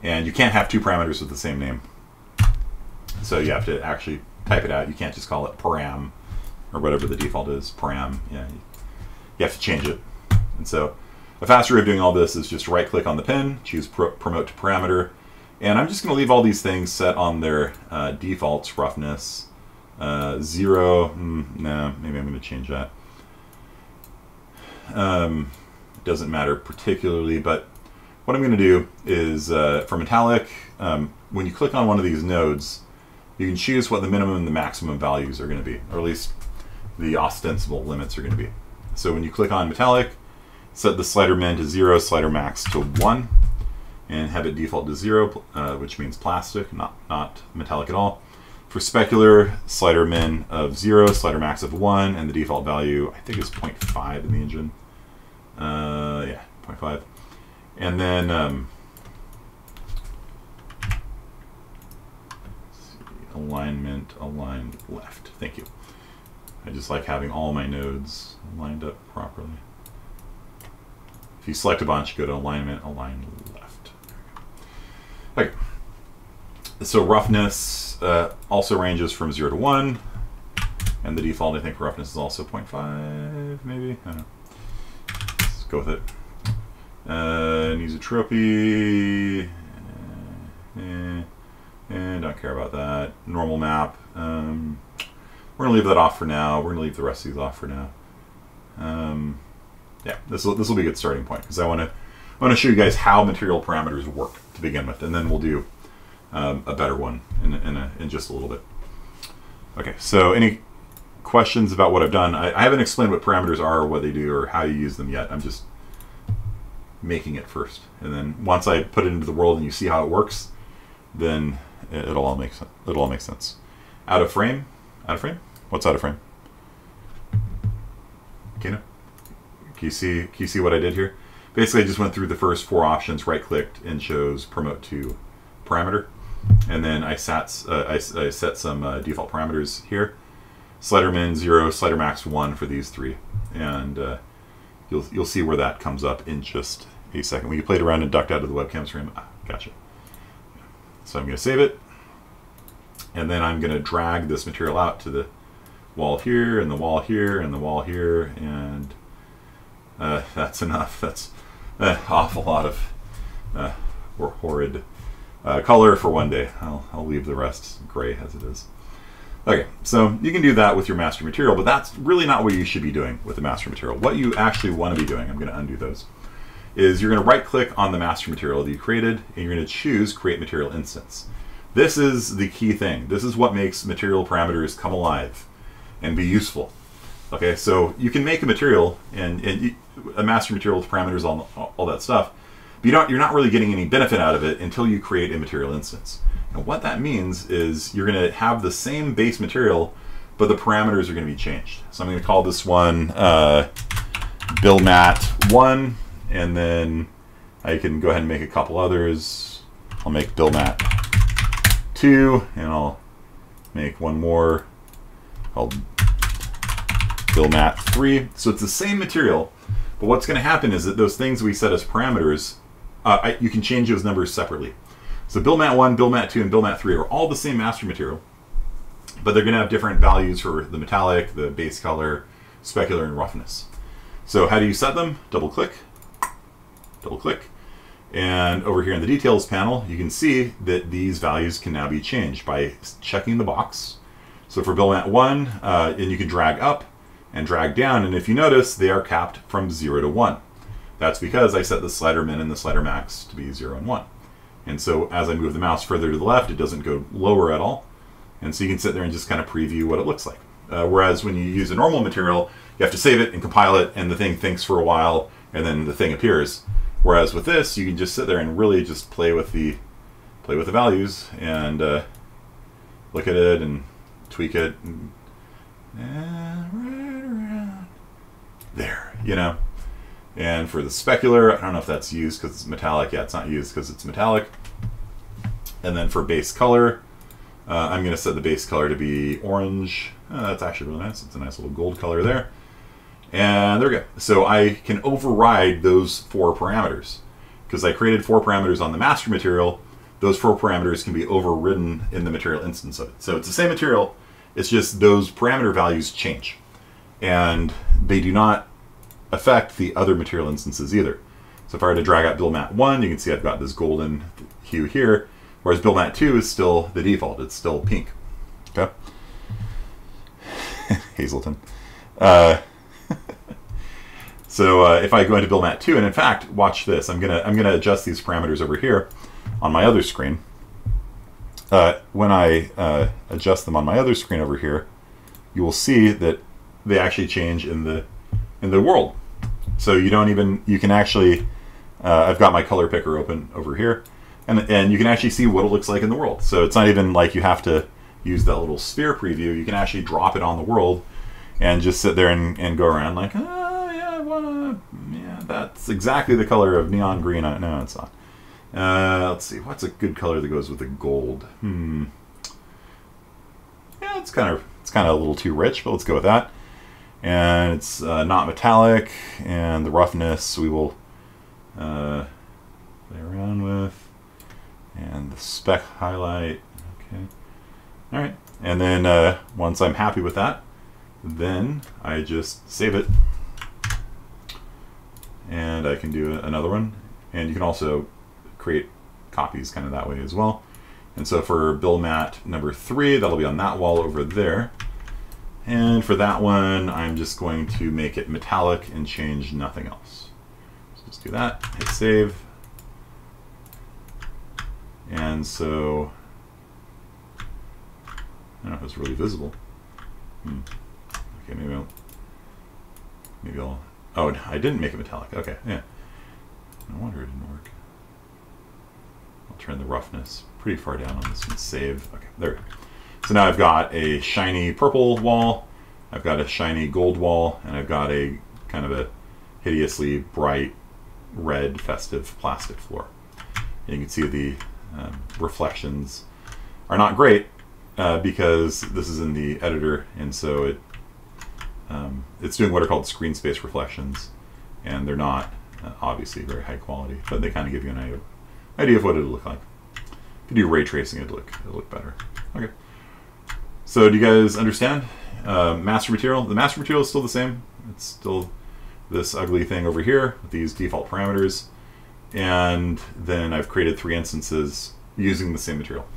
and you can't have two parameters with the same name. So you have to actually type it out. You can't just call it param, or whatever the default is, param. Yeah, you have to change it. And so a faster way of doing all this is just right click on the pin, choose promote to parameter, and I'm just going to leave all these things set on their defaults. Roughness 0. No, maybe I'm going to change that. It doesn't matter particularly, but what I'm going to do is for metallic, when you click on one of these nodes, you can choose what the minimum and the maximum values are going to be, or at least the ostensible limits are going to be. So when you click on metallic, set the slider min to 0, slider max to 1, and have it default to 0, which means plastic, not metallic at all. For specular, slider min of 0, slider max of 1, and the default value, I think, is 0.5 in the engine. Yeah, 0.5. And then alignment, align left. Thank you. I just like having all my nodes lined up properly. If you select a bunch, go to alignment, align left. Okay. So roughness also ranges from 0 to 1, and the default, I think, for roughness is also 0.5, maybe. I don't know. Let's go with it. Anisotropy. And don't care about that. Normal map. We're going to leave that off for now. We're going to leave the rest of these off for now. Yeah, this will be a good starting point, because I want to show you guys how material parameters work to begin with, and then we'll do a better one in just a little bit. Okay, so any questions about what I've done? I haven't explained what parameters are, or what they do, or how you use them yet. I'm just making it first, and then once I put it into the world and you see how it works, then it'll all make sense. Out of frame? Out of frame? What's out of frame? Kino? Can you see what I did here? Basically, I just went through the first 4 options, right-clicked, and chose promote to parameter, and then I set some default parameters here. Slider min 0, slider max 1 for these 3, and you'll see where that comes up in just a second. When you played around and ducked out of the webcam stream, gotcha. So I'm going to save it, and then I'm going to drag this material out to the wall here, and the wall here, and the wall here, and that's enough. That's an awful lot of horrid color for one day. I'll leave the rest gray as it is. Okay, so you can do that with your master material, but that's really not what you should be doing with the master material. What you actually want to be doing, I'm going to undo those, is you're going to right-click on the master material that you created, and you're going to choose Create Material Instance. This is the key thing. This is what makes material parameters come alive and be useful. Okay, so you can make a material and a master material with parameters, all that stuff, but you're not really getting any benefit out of it until you create a material instance. And what that means is you're going to have the same base material, but the parameters are going to be changed. So I'm going to call this one BillMat1, and then I can go ahead and make a couple others. I'll make BillMat2, and I'll make one more called BillMat3. So it's the same material, but what's going to happen is that those things we set as parameters You can change those numbers separately. So build mat 1, build mat 2, and build mat 3 are all the same master material, but they're going to have different values for the metallic, the base color, specular, and roughness. So how do you set them? Double click, and over here in the details panel, you can see that these values can now be changed by checking the box. So for build mat 1, and you can drag up and drag down, and if you notice, they are capped from 0 to 1. That's because I set the slider min and the slider max to be 0 and 1. And so as I move the mouse further to the left, it doesn't go lower at all. And so you can sit there and just kind of preview what it looks like. Whereas when you use a normal material, you have to save it and compile it, and the thing thinks for a while, and then the thing appears. Whereas with this, you can just sit there and really just play with the values and look at it and tweak it, and right around there, you know. And for the specular, I don't know if that's used because it's metallic. Yeah, it's not used because it's metallic. And then for base color, I'm going to set the base color to be orange. That's actually really nice. It's a nice little gold color there. And there we go. So I can override those 4 parameters. Because I created 4 parameters on the master material, those 4 parameters can be overridden in the material instance of it. So it's the same material, it's just those parameter values change. And they do not affect the other material instances either. So if I were to drag out build mat 1, you can see I've got this golden hue here, whereas build mat 2 is still the default, it's still pink. Okay. Hazleton. So if I go into build mat 2, and in fact, watch this, I'm gonna adjust these parameters over here on my other screen. When I adjust them on my other screen over here, you will see that they actually change in the world. So you don't even, you can actually, I've got my color picker open over here, and you can actually see what it looks like in the world. So it's not even like you have to use that little sphere preview. You can actually drop it on the world and just sit there and go around like, oh yeah, yeah, that's exactly the color of neon green. No, it's not. Let's see, what's a good color that goes with the gold? Yeah, it's kind of a little too rich, but let's go with that. And it's not metallic, and the roughness we will play around with, and the spec highlight. Okay, all right. And then once I'm happy with that, then I just save it, and I can do another one. And you can also create copies kind of that way as well. And so for build mat number 3, that'll be on that wall over there. And for that one, I'm just going to make it metallic and change nothing else. So just do that, hit save. And so, I don't know if it's really visible. Okay, maybe I'll, oh, I didn't make it metallic. Okay, yeah. No wonder it didn't work. I'll turn the roughness pretty far down on this one, save. Okay, there we go. So now I've got a shiny purple wall, I've got a shiny gold wall, and I've got a kind of a hideously bright red festive plastic floor. And you can see the reflections are not great because this is in the editor, and so it's doing what are called screen space reflections, and they're not obviously very high quality, but they kind of give you an idea of what it'll look like. If you do ray tracing, it'll look better. Okay. So do you guys understand? Master material. The master material is still the same. It's still this ugly thing over here with these default parameters. And then I've created 3 instances using the same material.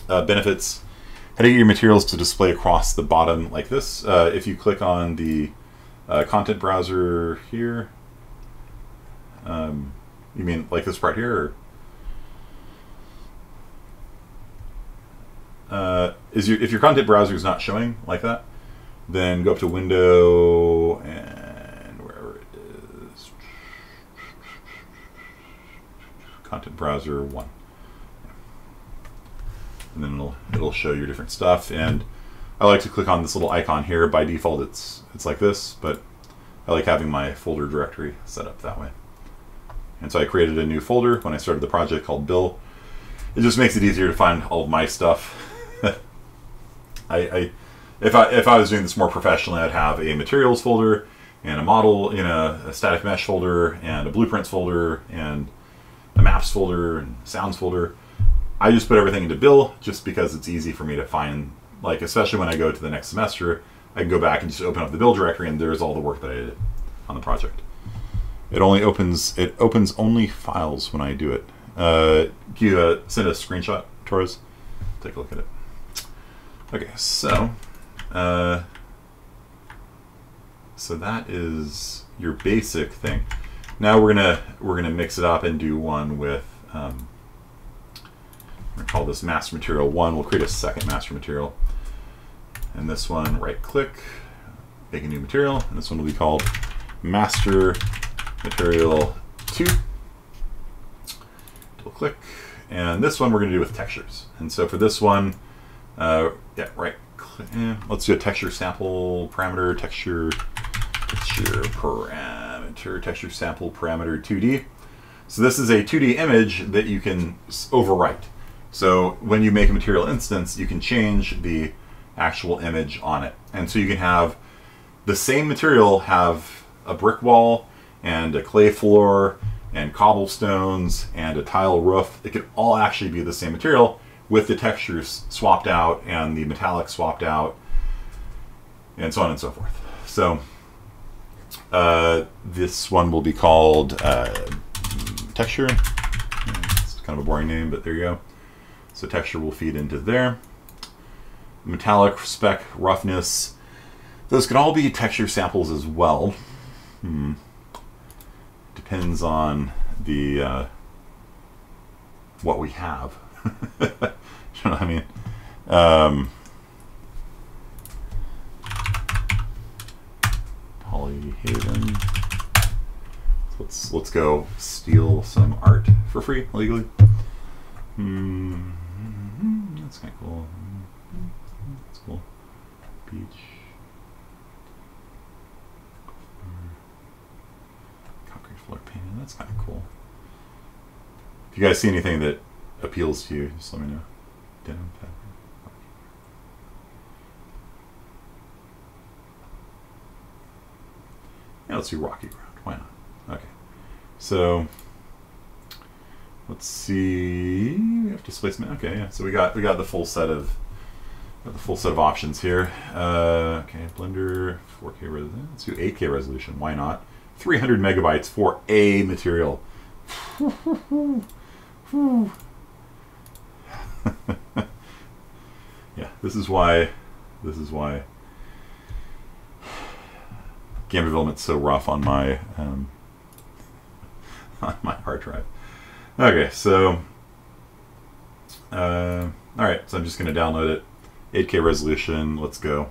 Benefits. How to get your materials to display across the bottom like this. If you click on the content browser here, you mean like this part here? Or? If your content browser is not showing like that, then go up to Window and wherever it is, Content Browser 1, and then it'll show you different stuff. And I like to click on this little icon here. By default, it's like this, but I like having my folder directory set up that way. And so I created a new folder when I started the project called Bill. It just makes it easier to find all of my stuff. If I was doing this more professionally, I'd have a materials folder and a model, a static mesh folder and a blueprints folder and maps folder and sounds folder. I just put everything into Bill just because it's easy for me to find, like, especially when I go to the next semester, I can go back and just open up the Bill directory and there's all the work that I did on the project. It opens only files when I do it. Can you send a screenshot, Torres? Take a look at it. Okay, so that is your basic thing. Now we're gonna mix it up and do one with we're gonna call this master material 1. We'll create a second master material, and this one right click, make a new material, and this one will be called master material 2. Double click, and this one we're gonna do with textures. And so for this one, yeah, right click, let's do a texture sample parameter, texture parameter, texture sample parameter 2D. So this is a 2D image that you can overwrite. So when you make a material instance, you can change the actual image on it. And so you can have the same material have a brick wall and a clay floor and cobblestones and a tile roof. It could all actually be the same material with the textures swapped out and the metallic swapped out and so on and so forth. So this one will be called texture. It's kind of a boring name, but there you go. So texture will feed into there. Metallic, spec, roughness. Those could all be texture samples as well. Depends on the what we have. You know what I mean? Polyhaven. Let's go steal some art for free legally. That's kind of cool. That's cool. Beach. Concrete floor painting. That's kind of cool. If you guys see anything that appeals to you, just let me know. Denim fabric. Yeah, let's do rocky ground. Why not? Okay. So let's see. We have displacement. Okay, yeah. So we got the full set of options here. Okay, Blender 4K resolution. Let's do 8K resolution. Why not? 300 megabytes for a material. Yeah, this is why game development's so rough on my on my hard drive. Okay, so all right, so I'm just going to download it. 8K resolution. Let's go.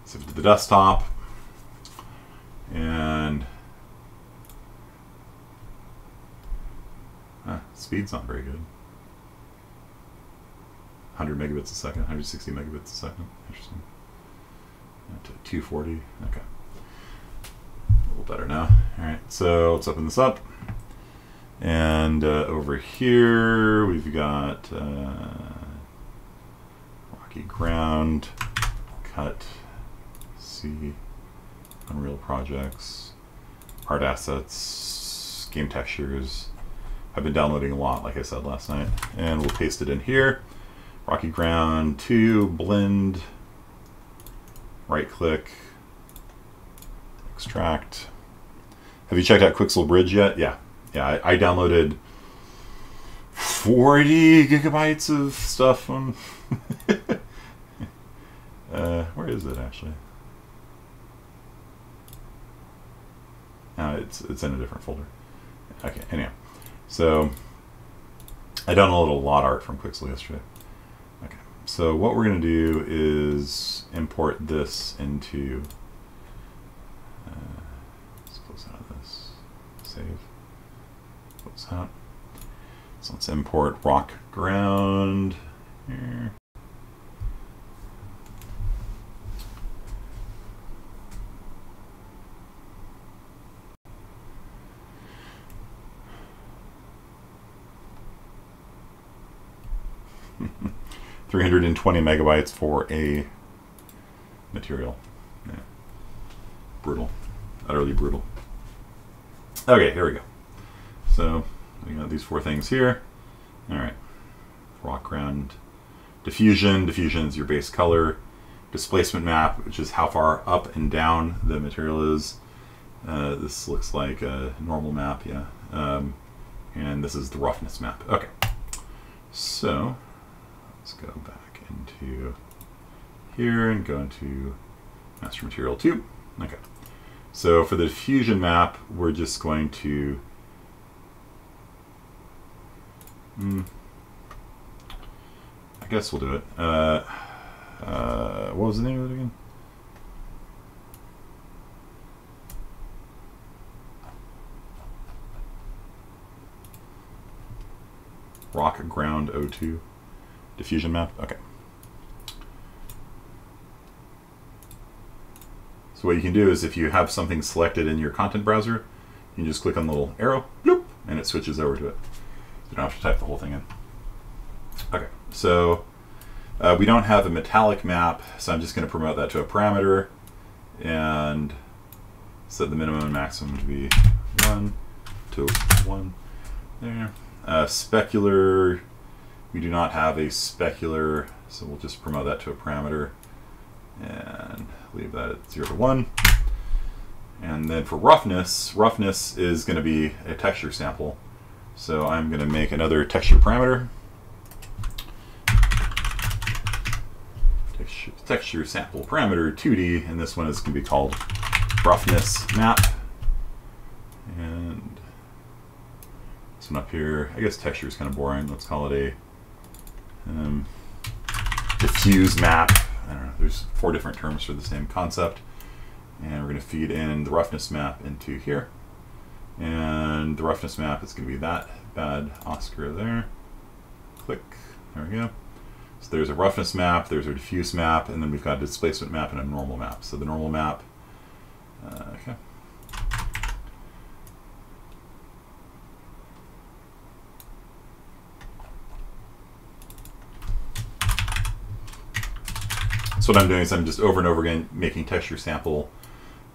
Save it to the desktop, and speed's not very good. 100 megabits a second, 160 megabits a second. Interesting. To 240. Okay. A little better now. All right, so let's open this up. And over here we've got rocky ground, cut, C, Unreal projects, art assets, game textures. I've been downloading a lot, like I said last night, and we'll paste it in here. Rocky ground 2, blend, right click, extract. Have you checked out Quixel Bridge yet? Yeah. Yeah, I downloaded 40 gigabytes of stuff on where is it actually? It's in a different folder. Okay, anyhow. So I downloaded a lot of art from Quixel yesterday. Okay, so what we're going to do is import this into let's close out of this. Save. Close out. So let's import rock ground here. $320 megabytes for a material. Yeah. Brutal. Utterly brutal. Okay, here we go. So So we got these 4 things here. All right, rock ground, diffusion. Diffusion is your base color. Displacement map, which is how far up and down the material is. This looks like a normal map, yeah. And this is the roughness map. Okay, so let's go back into here and go into master material 2. Okay, so for the diffusion map, we're just going to I guess we'll do it. What was the name of it again? Rock ground O2 diffusion map. Okay. So what you can do is if you have something selected in your content browser, you can just click on the little arrow, bloop, and it switches over to it. You don't have to type the whole thing in. Okay, so we don't have a metallic map, so I'm just going to promote that to a parameter and set the minimum and maximum to be 1 to 1 there. Specular, we do not have a specular, so we'll just promote that to a parameter and leave that at 0 to 1. And then for roughness, roughness is going to be a texture sample. So I'm going to make another texture parameter. Texture sample parameter 2D, and this one is going to be called Roughness Map. And this one up here, I guess texture is kind of boring. Let's call it a diffuse map. I don't know, there's 4 different terms for the same concept. And we're going to feed in the roughness map into here. And the roughness map is going to be that bad Oscar there. Click, there we go. So there's a roughness map, there's a diffuse map, and then we've got a displacement map and a normal map. So the normal map, okay. So what I'm doing is I'm just over and over again making texture sample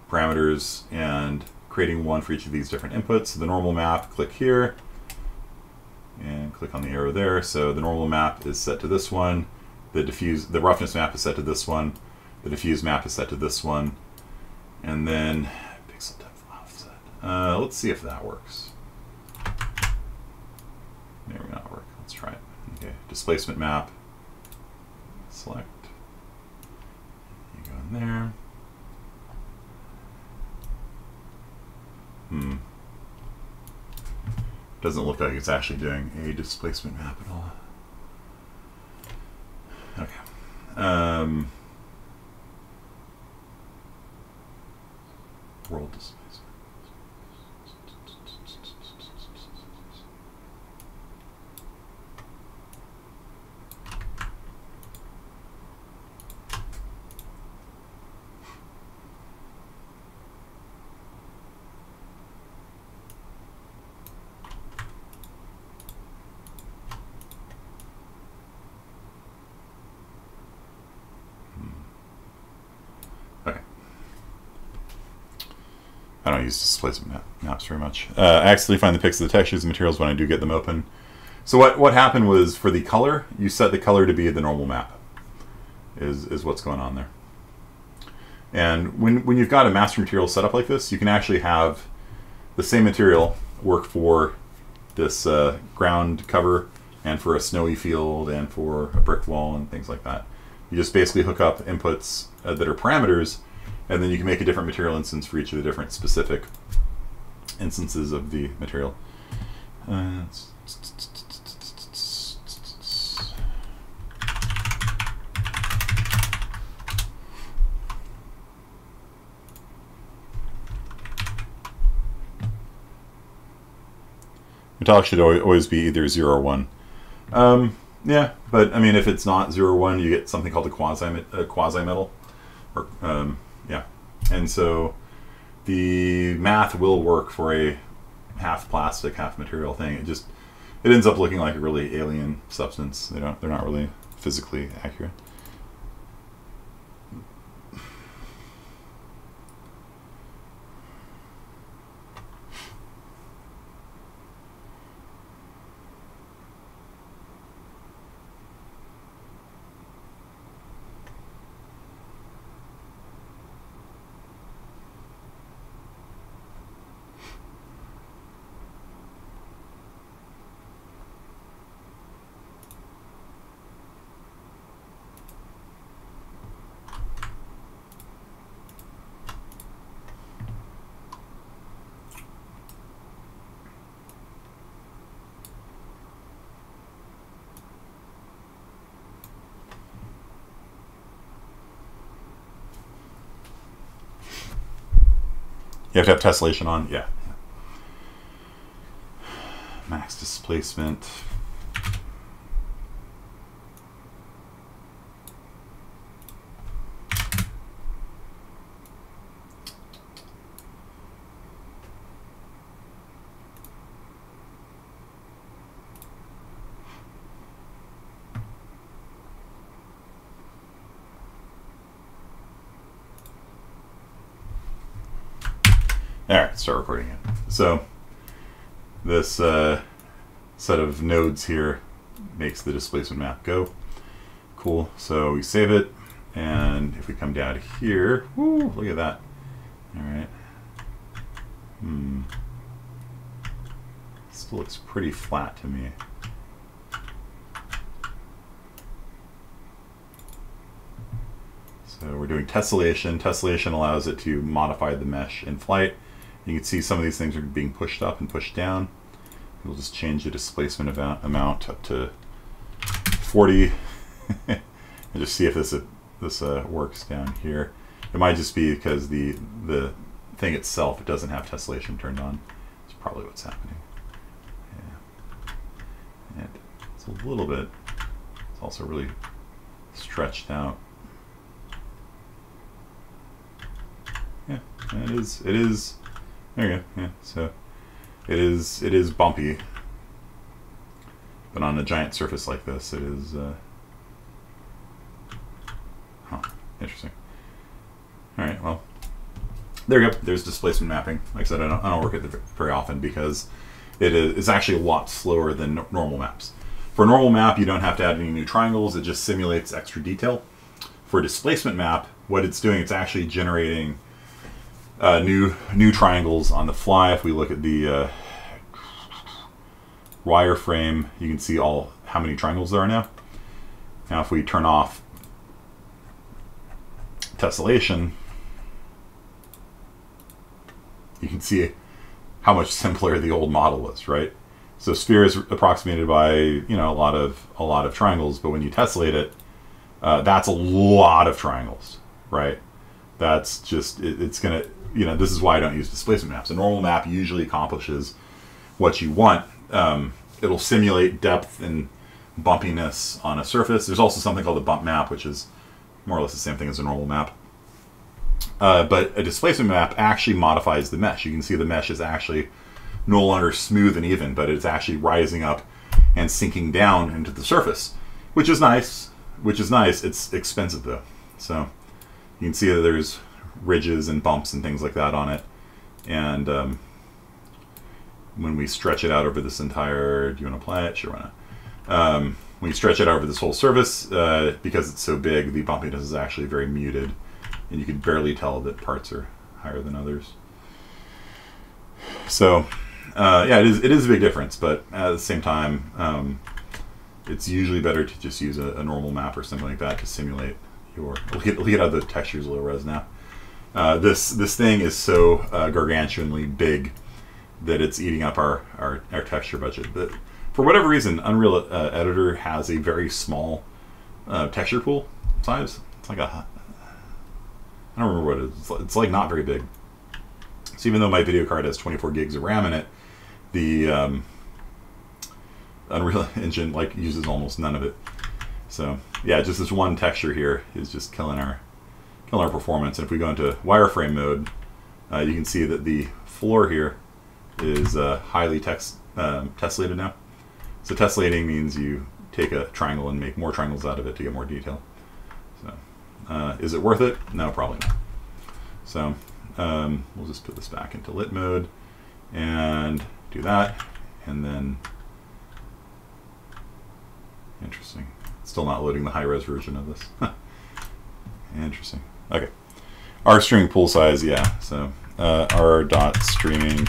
parameters and creating one for each of these different inputs. So the normal map, click here, and click on the arrow there. So the normal map is set to this one. The roughness map is set to this one. The diffuse map is set to this one. And then pixel depth offset. Let's see if that works. May or may not work. Let's try it. Okay, displacement map. Select. You go in there. Doesn't look like it's actually doing a displacement map at all. Okay. World displacement. I don't use displacement maps very much. I accidentally find the pics of the textures and materials when I do get them open. So what happened was for the color, you set the color to be the normal map, is what's going on there. And when you've got a master material set up like this, you can actually have the same material work for this ground cover and for a snowy field and for a brick wall and things like that. You just basically hook up inputs that are parameters, and then you can make a different material instance for each of the different specific instances of the material. Metallic should always be either 0 or 1. Yeah, but I mean, if it's not 0 or 1, you get something called a quasi-metal. Or, yeah, and so the math will work for a half plastic, half material thing. It ends up looking like a really alien substance. They're not really physically accurate. You have to have tessellation on, yeah. Max displacement. All right, start recording it. So this set of nodes here makes the displacement map go. Cool. So we save it, and if we come down here, woo, look at that. All right. Still looks pretty flat to me. So we're doing tessellation. Tessellation allows it to modify the mesh in flight. You can see some of these things are being pushed up and pushed down. We'll just change the displacement amount up to 40 and just see if this works down here. It might just be because the thing itself, it doesn't have tessellation turned on. That's probably what's happening. Yeah. And it's a little bit, it's also really stretched out. Yeah, it is. There you go. Yeah, so it is bumpy, but on a giant surface like this, it is. Interesting. All right, well, there you go. There's displacement mapping. Like I said, I don't work with it very often because it's actually a lot slower than normal maps. For a normal map, you don't have to add any new triangles. It just simulates extra detail. For a displacement map, what it's doing, it's actually generating new triangles on the fly. If we look at the wireframe, you can see how many triangles there are now. Now if we turn off tessellation, you can see how much simpler the old model was, right? So sphere is approximated by a lot of triangles, but when you tessellate it, that's a lot of triangles, right? That's just it's gonna. This is why I don't use displacement maps. A normal map usually accomplishes what you want. It'll simulate depth and bumpiness on a surface. There's also something called a bump map, which is more or less the same thing as a normal map. But a displacement map actually modifies the mesh. You can see the mesh is actually no longer smooth and even, but it's actually rising up and sinking down into the surface, which is nice. It's expensive though. So you can see that there's ridges and bumps and things like that on it, and when we stretch it out over this entire, do you want to apply it? Sure, why not? When you stretch it over this whole surface, because it's so big, the bumpiness is actually very muted, and you can barely tell that parts are higher than others. So yeah, it is a big difference, but at the same time, it's usually better to just use a normal map or something like that to simulate your, look at how the texture's low res now. This thing is so gargantuanly big that it's eating up our texture budget. But for whatever reason, Unreal Editor has a very small texture pool size. It's like I don't remember what it is. It's like not very big. So even though my video card has 24 gigs of RAM in it, the Unreal Engine uses almost none of it. So yeah, just this one texture here is just killing our performance. And if we go into wireframe mode, you can see that the floor here is highly tessellated now. So tessellating means you take a triangle and make more triangles out of it to get more detail. So is it worth it? No, probably not. So we'll just put this back into lit mode and do that, and then interesting, still not loading the high-res version of this. Interesting. Okay, our streaming pool size, yeah. So our dot streaming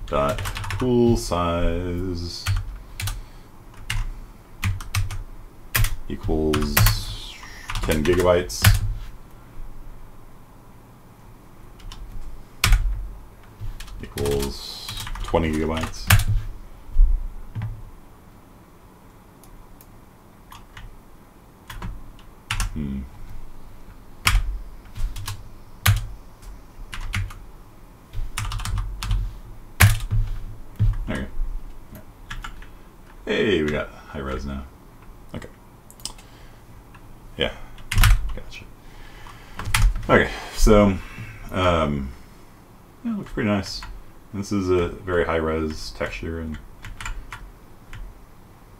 dot pool size equals 10 gigabytes. Equals 20 gigabytes. Hey, we got high res now. Okay. Yeah, gotcha. Okay, so yeah, it looks pretty nice. This is a very high res texture and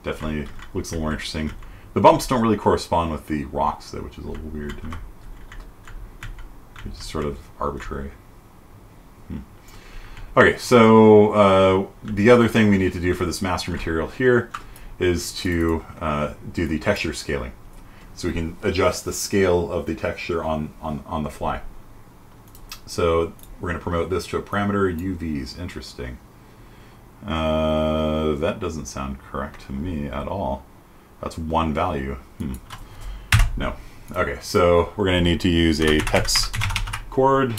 definitely looks a little more interesting. The bumps don't really correspond with the rocks though, which is a little weird to me. It's just sort of arbitrary. Okay, so the other thing we need to do for this master material here is to do the texture scaling. So we can adjust the scale of the texture on the fly. So we're going to promote this to a parameter, UVs. Interesting. That doesn't sound correct to me at all. That's one value. No. Okay, so we're going to need to use a text chord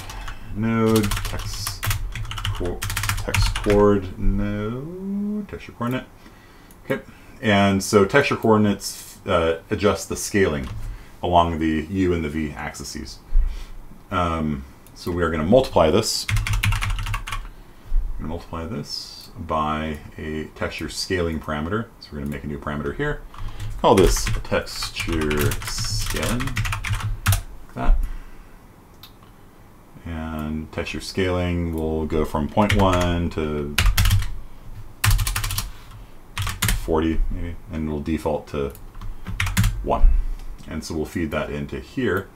node, text chord node, texture coordinate. Okay, and so texture coordinates adjust the scaling along the U and the V axes. So we are going to multiply this. We're going to multiply this by a texture scaling parameter. So we're going to make a new parameter here. Call this texture scaling, like that. And texture scaling will go from 0.1 to 40 maybe, and we'll default to 1. And so we'll feed that into here.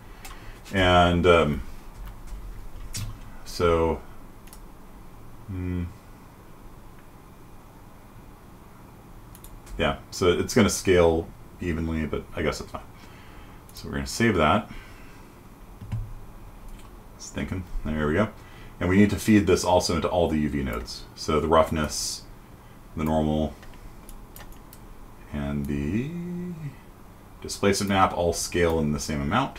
And yeah, so it's going to scale evenly, but I guess it's fine. So we're going to save that. Thinking. There we go. And we need to feed this also into all the UV nodes. So the roughness, the normal, and the displacement map all scale in the same amount.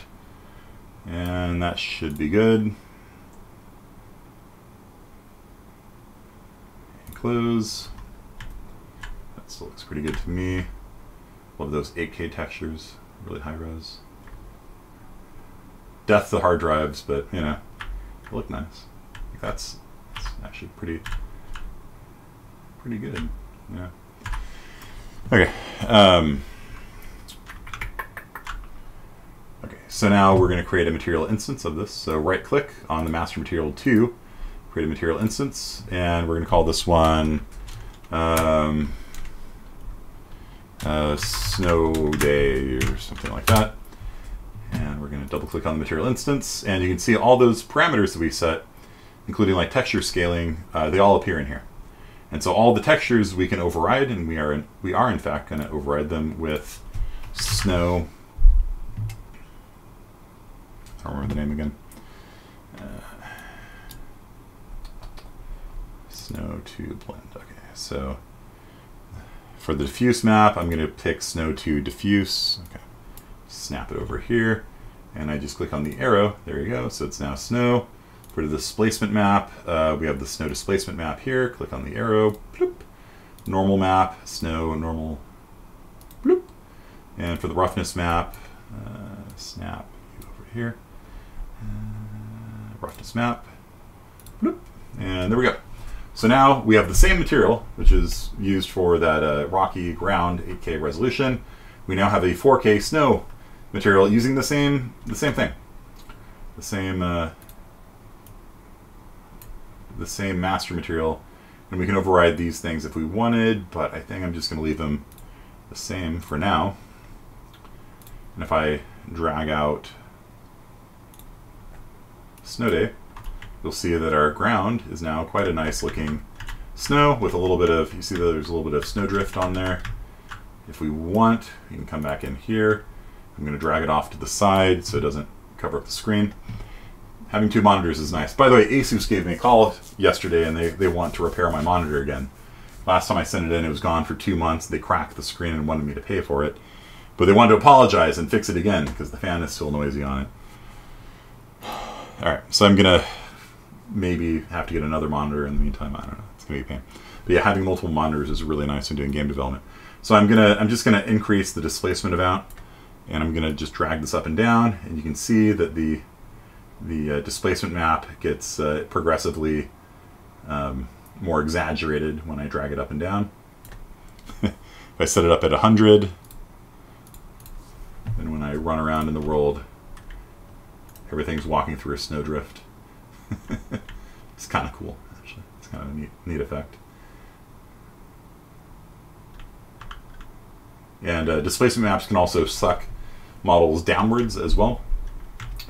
And that should be good. And close. That still looks pretty good to me. Love those 8K textures, really high res. Death to hard drives, but you know, they look nice. Like that's actually pretty good. Yeah. Okay. Okay. So now we're going to create a material instance of this. So right-click on the master material 2, create a material instance, and we're going to call this one Snow Day or something like that. And we're going to double click on the material instance, and you can see all those parameters that we set, including like texture scaling, they all appear in here. And so all the textures we can override, and we are in fact going to override them with snow. I don't remember the name again. Snow to blend. Okay, so for the diffuse map, I'm going to pick snow to diffuse. Okay. Snap it over here, and I just click on the arrow. There you go. So it's now snow. For the displacement map, we have the snow displacement map here. Click on the arrow. Bloop. Normal map, snow, normal. Bloop. And for the roughness map, snap over here. Roughness map. Bloop. And there we go. So now we have the same material, which is used for that rocky ground 8K resolution. We now have a 4K snow material using the same thing, the same master material, and we can override these things if we wanted, but I think I'm just going to leave them the same for now. And if I drag out Snow Day, you'll see that our ground is now quite a nice looking snow with a little bit of, you see that there's a little bit of snow drift on there. If we want, we can come back in here. I'm going to drag it off to the side so it doesn't cover up the screen. Having two monitors is nice. By the way, Asus gave me a call yesterday, and they want to repair my monitor again. Last time I sent it in, it was gone for 2 months. They cracked the screen and wanted me to pay for it. But they wanted to apologize and fix it again because the fan is still noisy on it. Alright, so I'm going to maybe have to get another monitor in the meantime. I don't know. It's going to be a pain. But yeah, having multiple monitors is really nice when doing game development. So I'm just gonna increase the displacement amount, and I'm gonna just drag this up and down, and you can see that the displacement map gets progressively more exaggerated when I drag it up and down. If I set it up at 100, then when I run around in the world, everything's walking through a snowdrift. It's kind of cool, actually. It's kind of a neat effect. And displacement maps can also suck models downwards as well.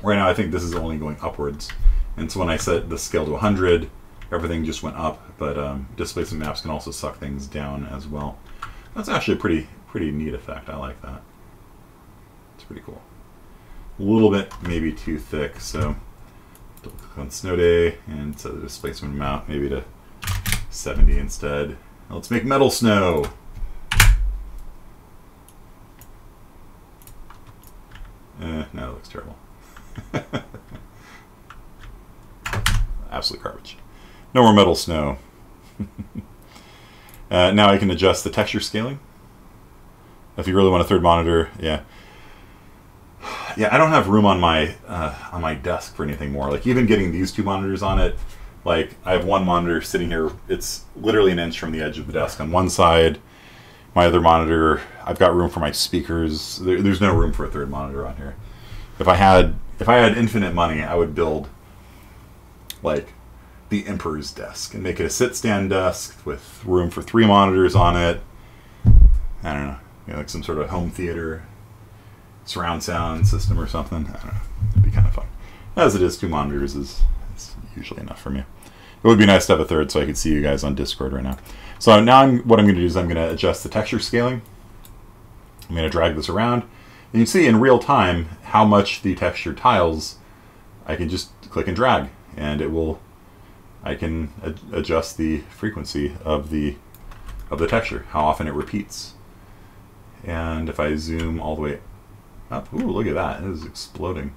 Right now I think this is only going upwards. And so when I set the scale to 100, everything just went up, but displacement maps can also suck things down as well. That's actually a pretty neat effect. I like that. It's pretty cool. A little bit maybe too thick, so double click on snow day and set the displacement amount maybe to 70 instead. Now let's make metal snow. No, that looks terrible. Absolute garbage. No more metal snow. Now I can adjust the texture scaling. If you really want a third monitor, yeah. Yeah, I don't have room on my desk for anything more. Like even getting these two monitors on it, like I have one monitor sitting here, it's literally an inch from the edge of the desk on one side. My other monitor, I've got room for my speakers. There's no room for a third monitor on here. If I had infinite money, I would build like the Emperor's desk and make it a sit-stand desk with room for 3 monitors on it. I don't know, like some sort of home theater surround sound system or something. I don't know. It'd be kind of fun. As it is, 2 monitors is usually enough for me. It would be nice to have a third so I could see you guys on Discord right now. So now what I'm going to do is I'm going to adjust the texture scaling. I'm going to drag this around. And you can see in real time how much the texture tiles. I can just click and drag, and it will. I can adjust the frequency of the texture, how often it repeats. And if I zoom all the way up, ooh, look at that! It is exploding.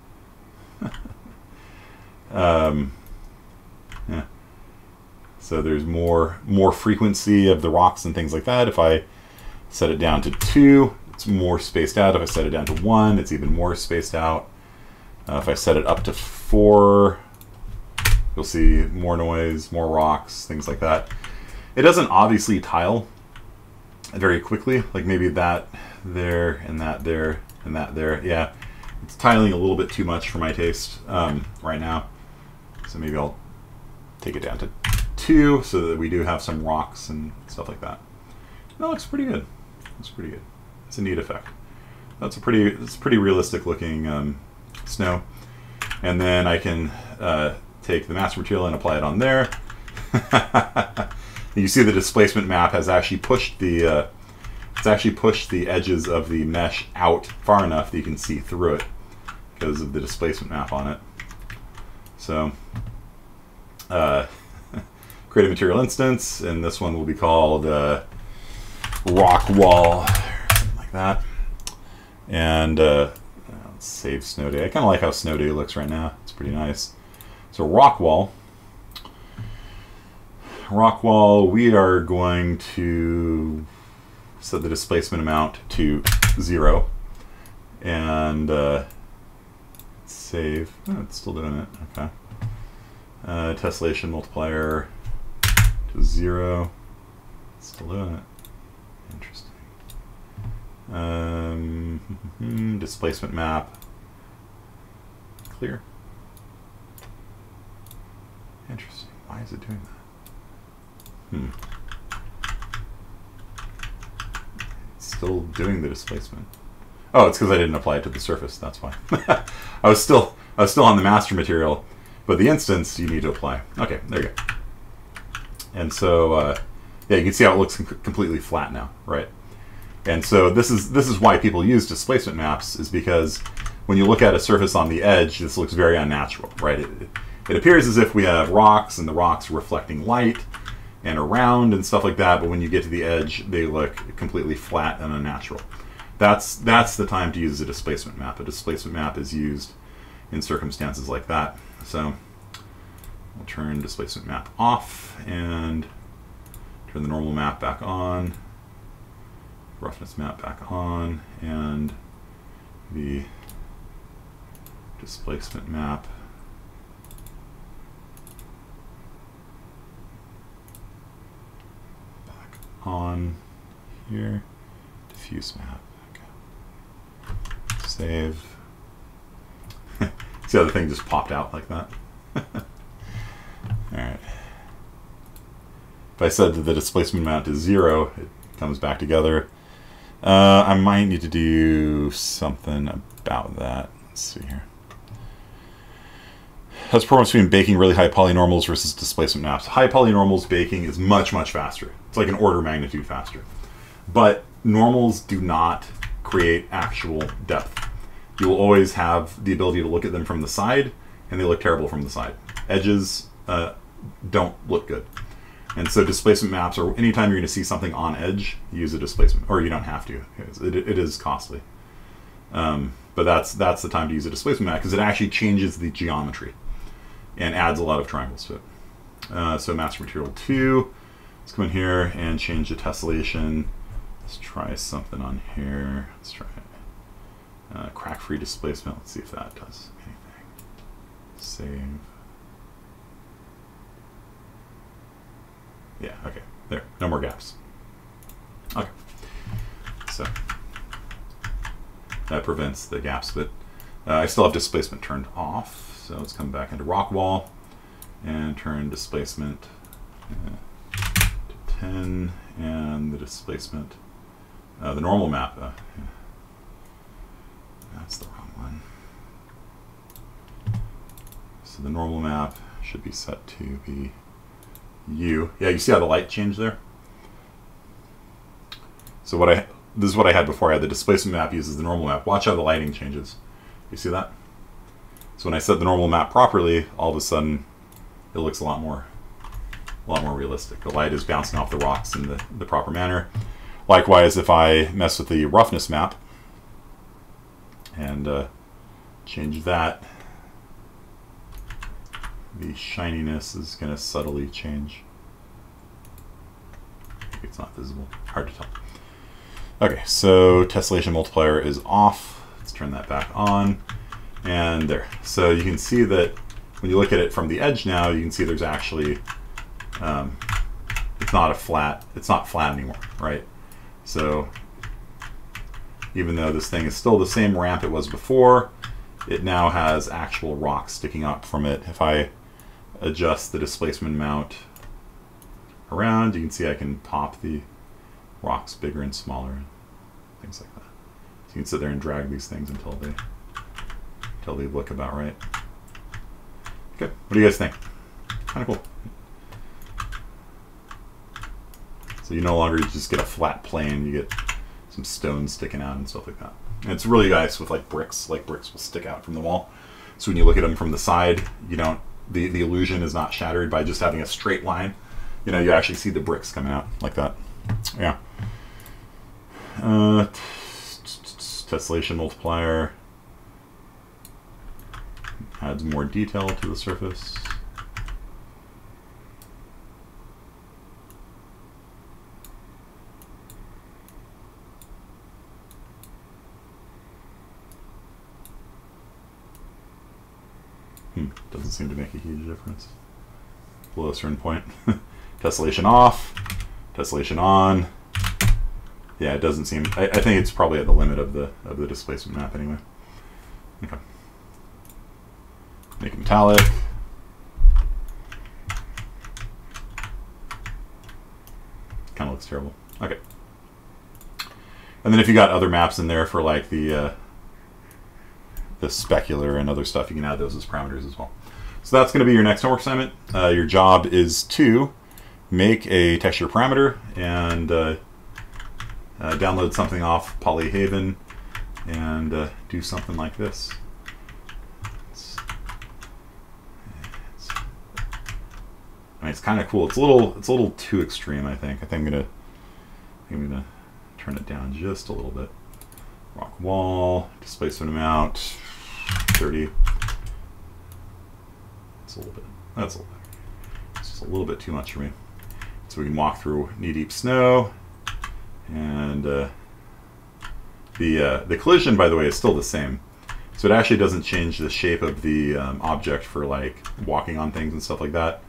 Yeah. So there's more frequency of the rocks and things like that. If I set it down to 2, it's more spaced out. If I set it down to 1, it's even more spaced out. If I set it up to 4, you'll see more noise, more rocks, things like that. It doesn't obviously tile very quickly, like maybe that there and that there and that there. Yeah, it's tiling a little bit too much for my taste right now. So maybe I'll take it down to 2 so that we do have some rocks and stuff like that. That looks pretty good. It's pretty good. It's a neat effect. It's pretty realistic looking snow. And then I can take the master material and apply it on there. You see the displacement map has actually pushed the edges of the mesh out far enough that you can see through it because of the displacement map on it. So create a material instance, and this one will be called rock wall, something like that. And let's save snow day. I kind of like how snow day looks right now. It's pretty nice. So rock wall, we are going to set the displacement amount to 0 and save. Oh, it's still doing it. Okay. Tessellation multiplier to 0. It's still doing it. Interesting. Displacement map. Clear. Interesting. Why is it doing that? It's still doing the displacement. Oh, it's because I didn't apply it to the surface. That's why. I was still on the master material, but the instance you need to apply. Okay, there you go. And so yeah, you can see how it looks completely flat now, right? And so this is why people use displacement maps, is because when you look at a surface on the edge, this looks very unnatural, right? It appears as if we have rocks and the rocks reflecting light and around and stuff like that, but when you get to the edge, they look completely flat and unnatural. That's the time to use a displacement map. A displacement map is used in circumstances like that. So we'll turn displacement map off and turn the normal map back on, roughness map back on, and the displacement map back on here. diffuse map. Okay. Save. See how the thing just popped out like that? Alright. If I said that the displacement amount is 0, it comes back together. I might need to do something about that. Let's see here. How's the performance between baking really high polynormals versus displacement maps? High polynormals baking is much, much faster. It's like an order of magnitude faster. But normals do not create actual depth. You will always have the ability to look at them from the side, and they look terrible from the side. Edges don't look good. And so displacement maps, or anytime you're going to see something on edge, use a displacement, or you don't have to. It is costly. But that's the time to use a displacement map, because it actually changes the geometry and adds a lot of triangles to it. So master material 2, let's come in here and change the tessellation. Let's try something on here. Let's try it. Crack-free displacement. Let's see if that does anything. Save. Yeah, okay, there, no more gaps. Okay, so that prevents the gaps, but I still have displacement turned off, so let's come back into rock wall and turn displacement to 10, and the displacement, the normal map, that's the wrong one. So the normal map should be set to be U. Yeah, you see how the light changed there? So this is what I had before. I had the displacement map uses the normal map. Watch how the lighting changes. You see that? So when I set the normal map properly, all of a sudden it looks a lot more realistic. The light is bouncing off the rocks in the proper manner. Likewise, if I mess with the roughness map and change that, the shininess is going to subtly change. Maybe it's not visible. Hard to tell. Okay, so Tessellation Multiplier is off. Let's turn that back on. And there. So you can see that when you look at it from the edge now, you can see there's actually, it's not flat anymore, right? So even though this thing is still the same ramp it was before, it now has actual rocks sticking up from it. If I adjust the displacement amount around, you can see I can pop the rocks bigger and smaller and things like that. So you can sit there and drag these things until they look about right. Okay, what do you guys think? Kind of cool. So you no longer just get a flat plane, you get some stones sticking out and stuff like that. And it's really nice with like bricks will stick out from the wall. So when you look at them from the side, you don't, the illusion is not shattered by just having a straight line. You know, you actually see the bricks coming out like that. Yeah. Tessellation Multiplier adds more detail to the surface. Doesn't seem to make a huge difference below a certain point. Tessellation off, tessellation on. Yeah, it doesn't seem. I think it's probably at the limit of the displacement map anyway. Okay. Make it metallic. Kind of looks terrible. Okay. And then if you got other maps in there for like the specular and other stuff, you can add those as parameters as well. So that's going to be your next homework assignment. Your job is to make a texture parameter and download something off Polyhaven and do something like this. I mean, it's kind of cool. It's a little too extreme, I think. I think I'm gonna turn it down just a little bit. Rock wall, displacement amount, 30. That's a little bit. That's a little bit. It's just a little bit too much for me. So we can walk through knee-deep snow, and the collision, by the way, is still the same. So it actually doesn't change the shape of the object for like walking on things and stuff like that,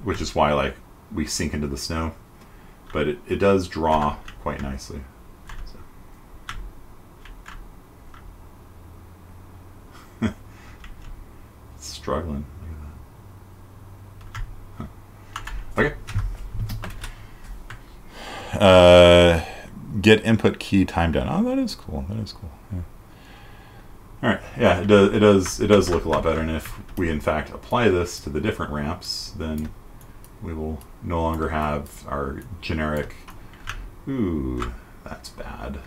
which is why like we sink into the snow. But it does draw quite nicely. So struggling. Huh. Okay. Get input key time down. Oh, that is cool. That is cool. Yeah. All right. Yeah, it does look a lot better. And if we in fact apply this to the different ramps, then we will no longer have our generic. Ooh, that's bad.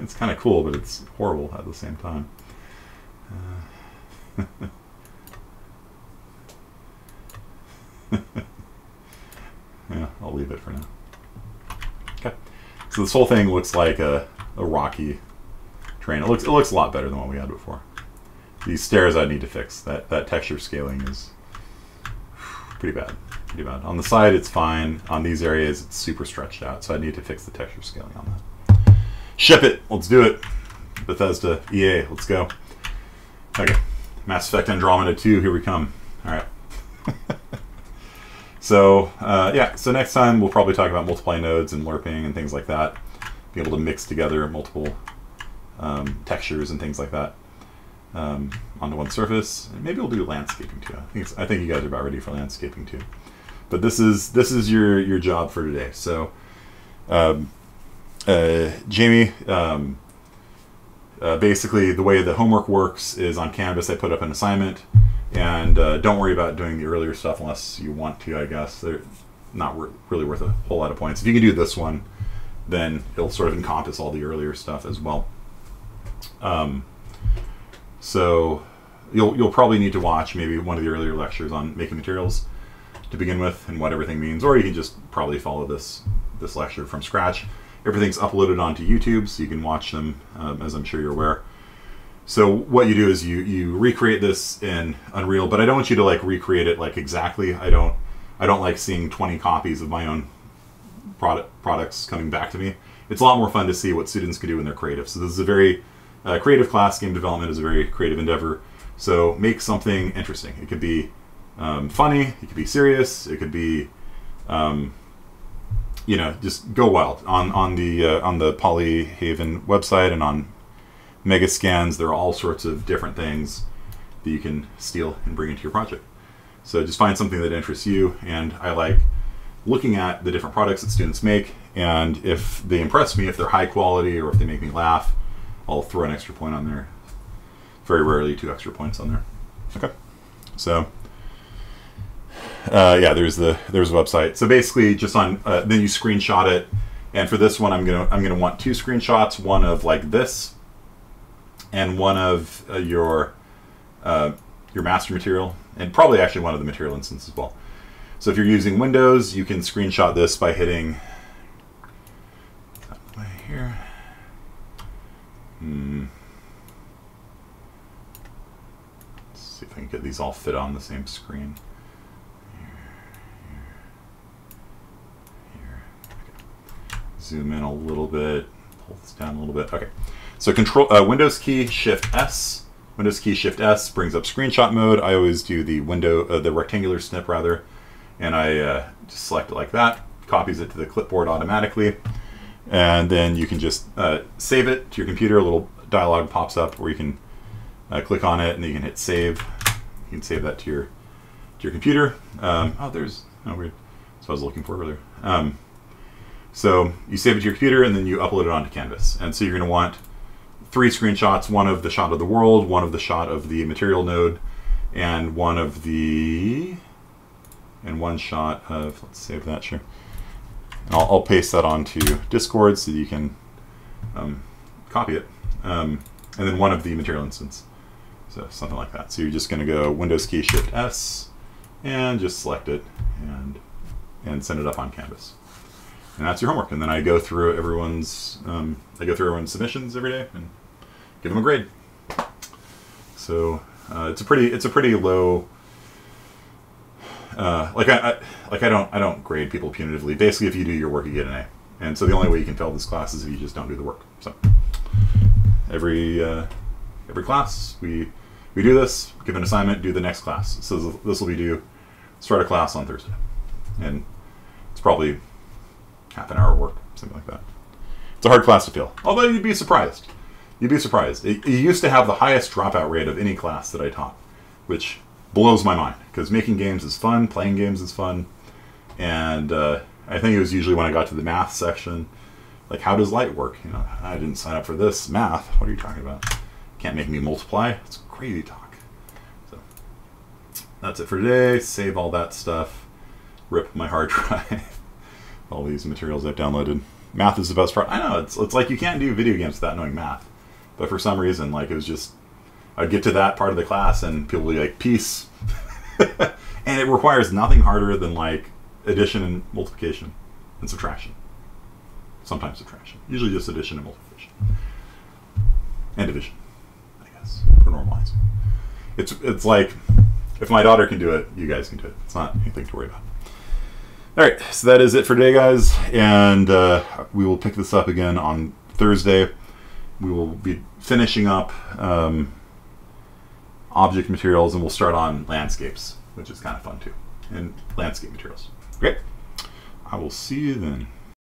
It's kind of cool, but it's horrible at the same time. Yeah, I'll leave it for now. Okay, so this whole thing looks like a rocky terrain. It looks a lot better than what we had before. These stairs I need to fix. That texture scaling is pretty bad. Pretty bad. On the side it's fine. On these areas it's super stretched out, so I need to fix the texture scaling on that. Ship it. Let's do it. Bethesda, EA, let's go. Okay, Mass Effect Andromeda 2, here we come. All right. So yeah, so next time we'll probably talk about multiply nodes and lerping and things like that. Be able to mix together multiple textures and things like that onto one surface. And maybe we'll do landscaping too. I think you guys are about ready for landscaping too. But this is your job for today. So Jamie, basically the way the homework works is on Canvas I put up an assignment. And don't worry about doing the earlier stuff unless you want to, I guess. They're not really worth a whole lot of points. If you can do this one, then it'll sort of encompass all the earlier stuff as well. So you'll probably need to watch maybe one of the earlier lectures on making materials to begin with and what everything means, or you can just probably follow this lecture from scratch. Everything's uploaded onto YouTube, so you can watch them, as I'm sure you're aware. So what you do is you recreate this in Unreal, but I don't want you to like recreate it like exactly. I don't like seeing 20 copies of my own products coming back to me. It's a lot more fun to see what students can do when they're creative. So this is a very creative class. Game development is a very creative endeavor. So make something interesting. It could be funny. It could be serious. It could be you know, just go wild on the Polyhaven website and on Megascans. There are all sorts of different things that you can steal and bring into your project. So just find something that interests you, and I like looking at the different products that students make, and if they impress me, if they're high quality or if they make me laugh, I'll throw an extra point on there. Very rarely 2 extra points on there. Okay, so yeah, there's a website. So basically just on then you screenshot it, and for this one I'm gonna want 2 screenshots, one of like this and one of your master material, and probably actually one of the material instances as well. So if you're using Windows, you can screenshot this by hitting that way here. Let's see if I can get these all fit on the same screen. Here. Okay. Zoom in a little bit, pull this down a little bit. Okay. So Windows key Shift S. Windows key Shift S brings up screenshot mode. I always do the the rectangular snip rather, and I just select it like that. Copies it to the clipboard automatically, and then you can just save it to your computer. A little dialog pops up where you can click on it, and then you can hit save. You can save that to your computer. Oh, there's weird. That's what I was looking for earlier. So you save it to your computer, and then you upload it onto Canvas. And so you're going to want 3 screenshots: one of the shot of the world, one of the shot of the material node, and one shot of, let's save that, sure. And I'll paste that onto Discord so you can copy it. And then one of the material instance. So something like that. So you're just going to go Windows key Shift S and just select it and send it up on Canvas. And that's your homework. And then I go through everyone's submissions every day and give them a grade. So it's a pretty low. I don't grade people punitively. Basically, if you do your work, you get an A. And so the only way you can fail this class is if you just don't do the work. So every class we do this, give an assignment, do the next class. So this will be due, start a class on Thursday, and it's probably half an hour work, something like that. It's a hard class to fail, although you'd be surprised. You'd be surprised. It used to have the highest dropout rate of any class that I taught, which blows my mind, because making games is fun, playing games is fun, and I think it was usually when I got to the math section, like, how does light work? You know, I didn't sign up for this math. What are you talking about? Can't make me multiply. It's crazy talk. So that's it for today. Save all that stuff. Rip my hard drive. All these materials I've downloaded. Math is the best part. I know, it's like you can't do video games without knowing math. But for some reason, like, it was just, I'd get to that part of the class and people would be like, peace. And it requires nothing harder than, like, addition and multiplication and subtraction. Sometimes subtraction. Usually just addition and multiplication. And division, I guess, for normalizing. It's like, if my daughter can do it, you guys can do it. It's not anything to worry about. All right, so that is it for today, guys. And we will pick this up again on Thursday. We will be finishing up object materials, and we'll start on landscapes, which is kind of fun too, and landscape materials. Great. I will see you then.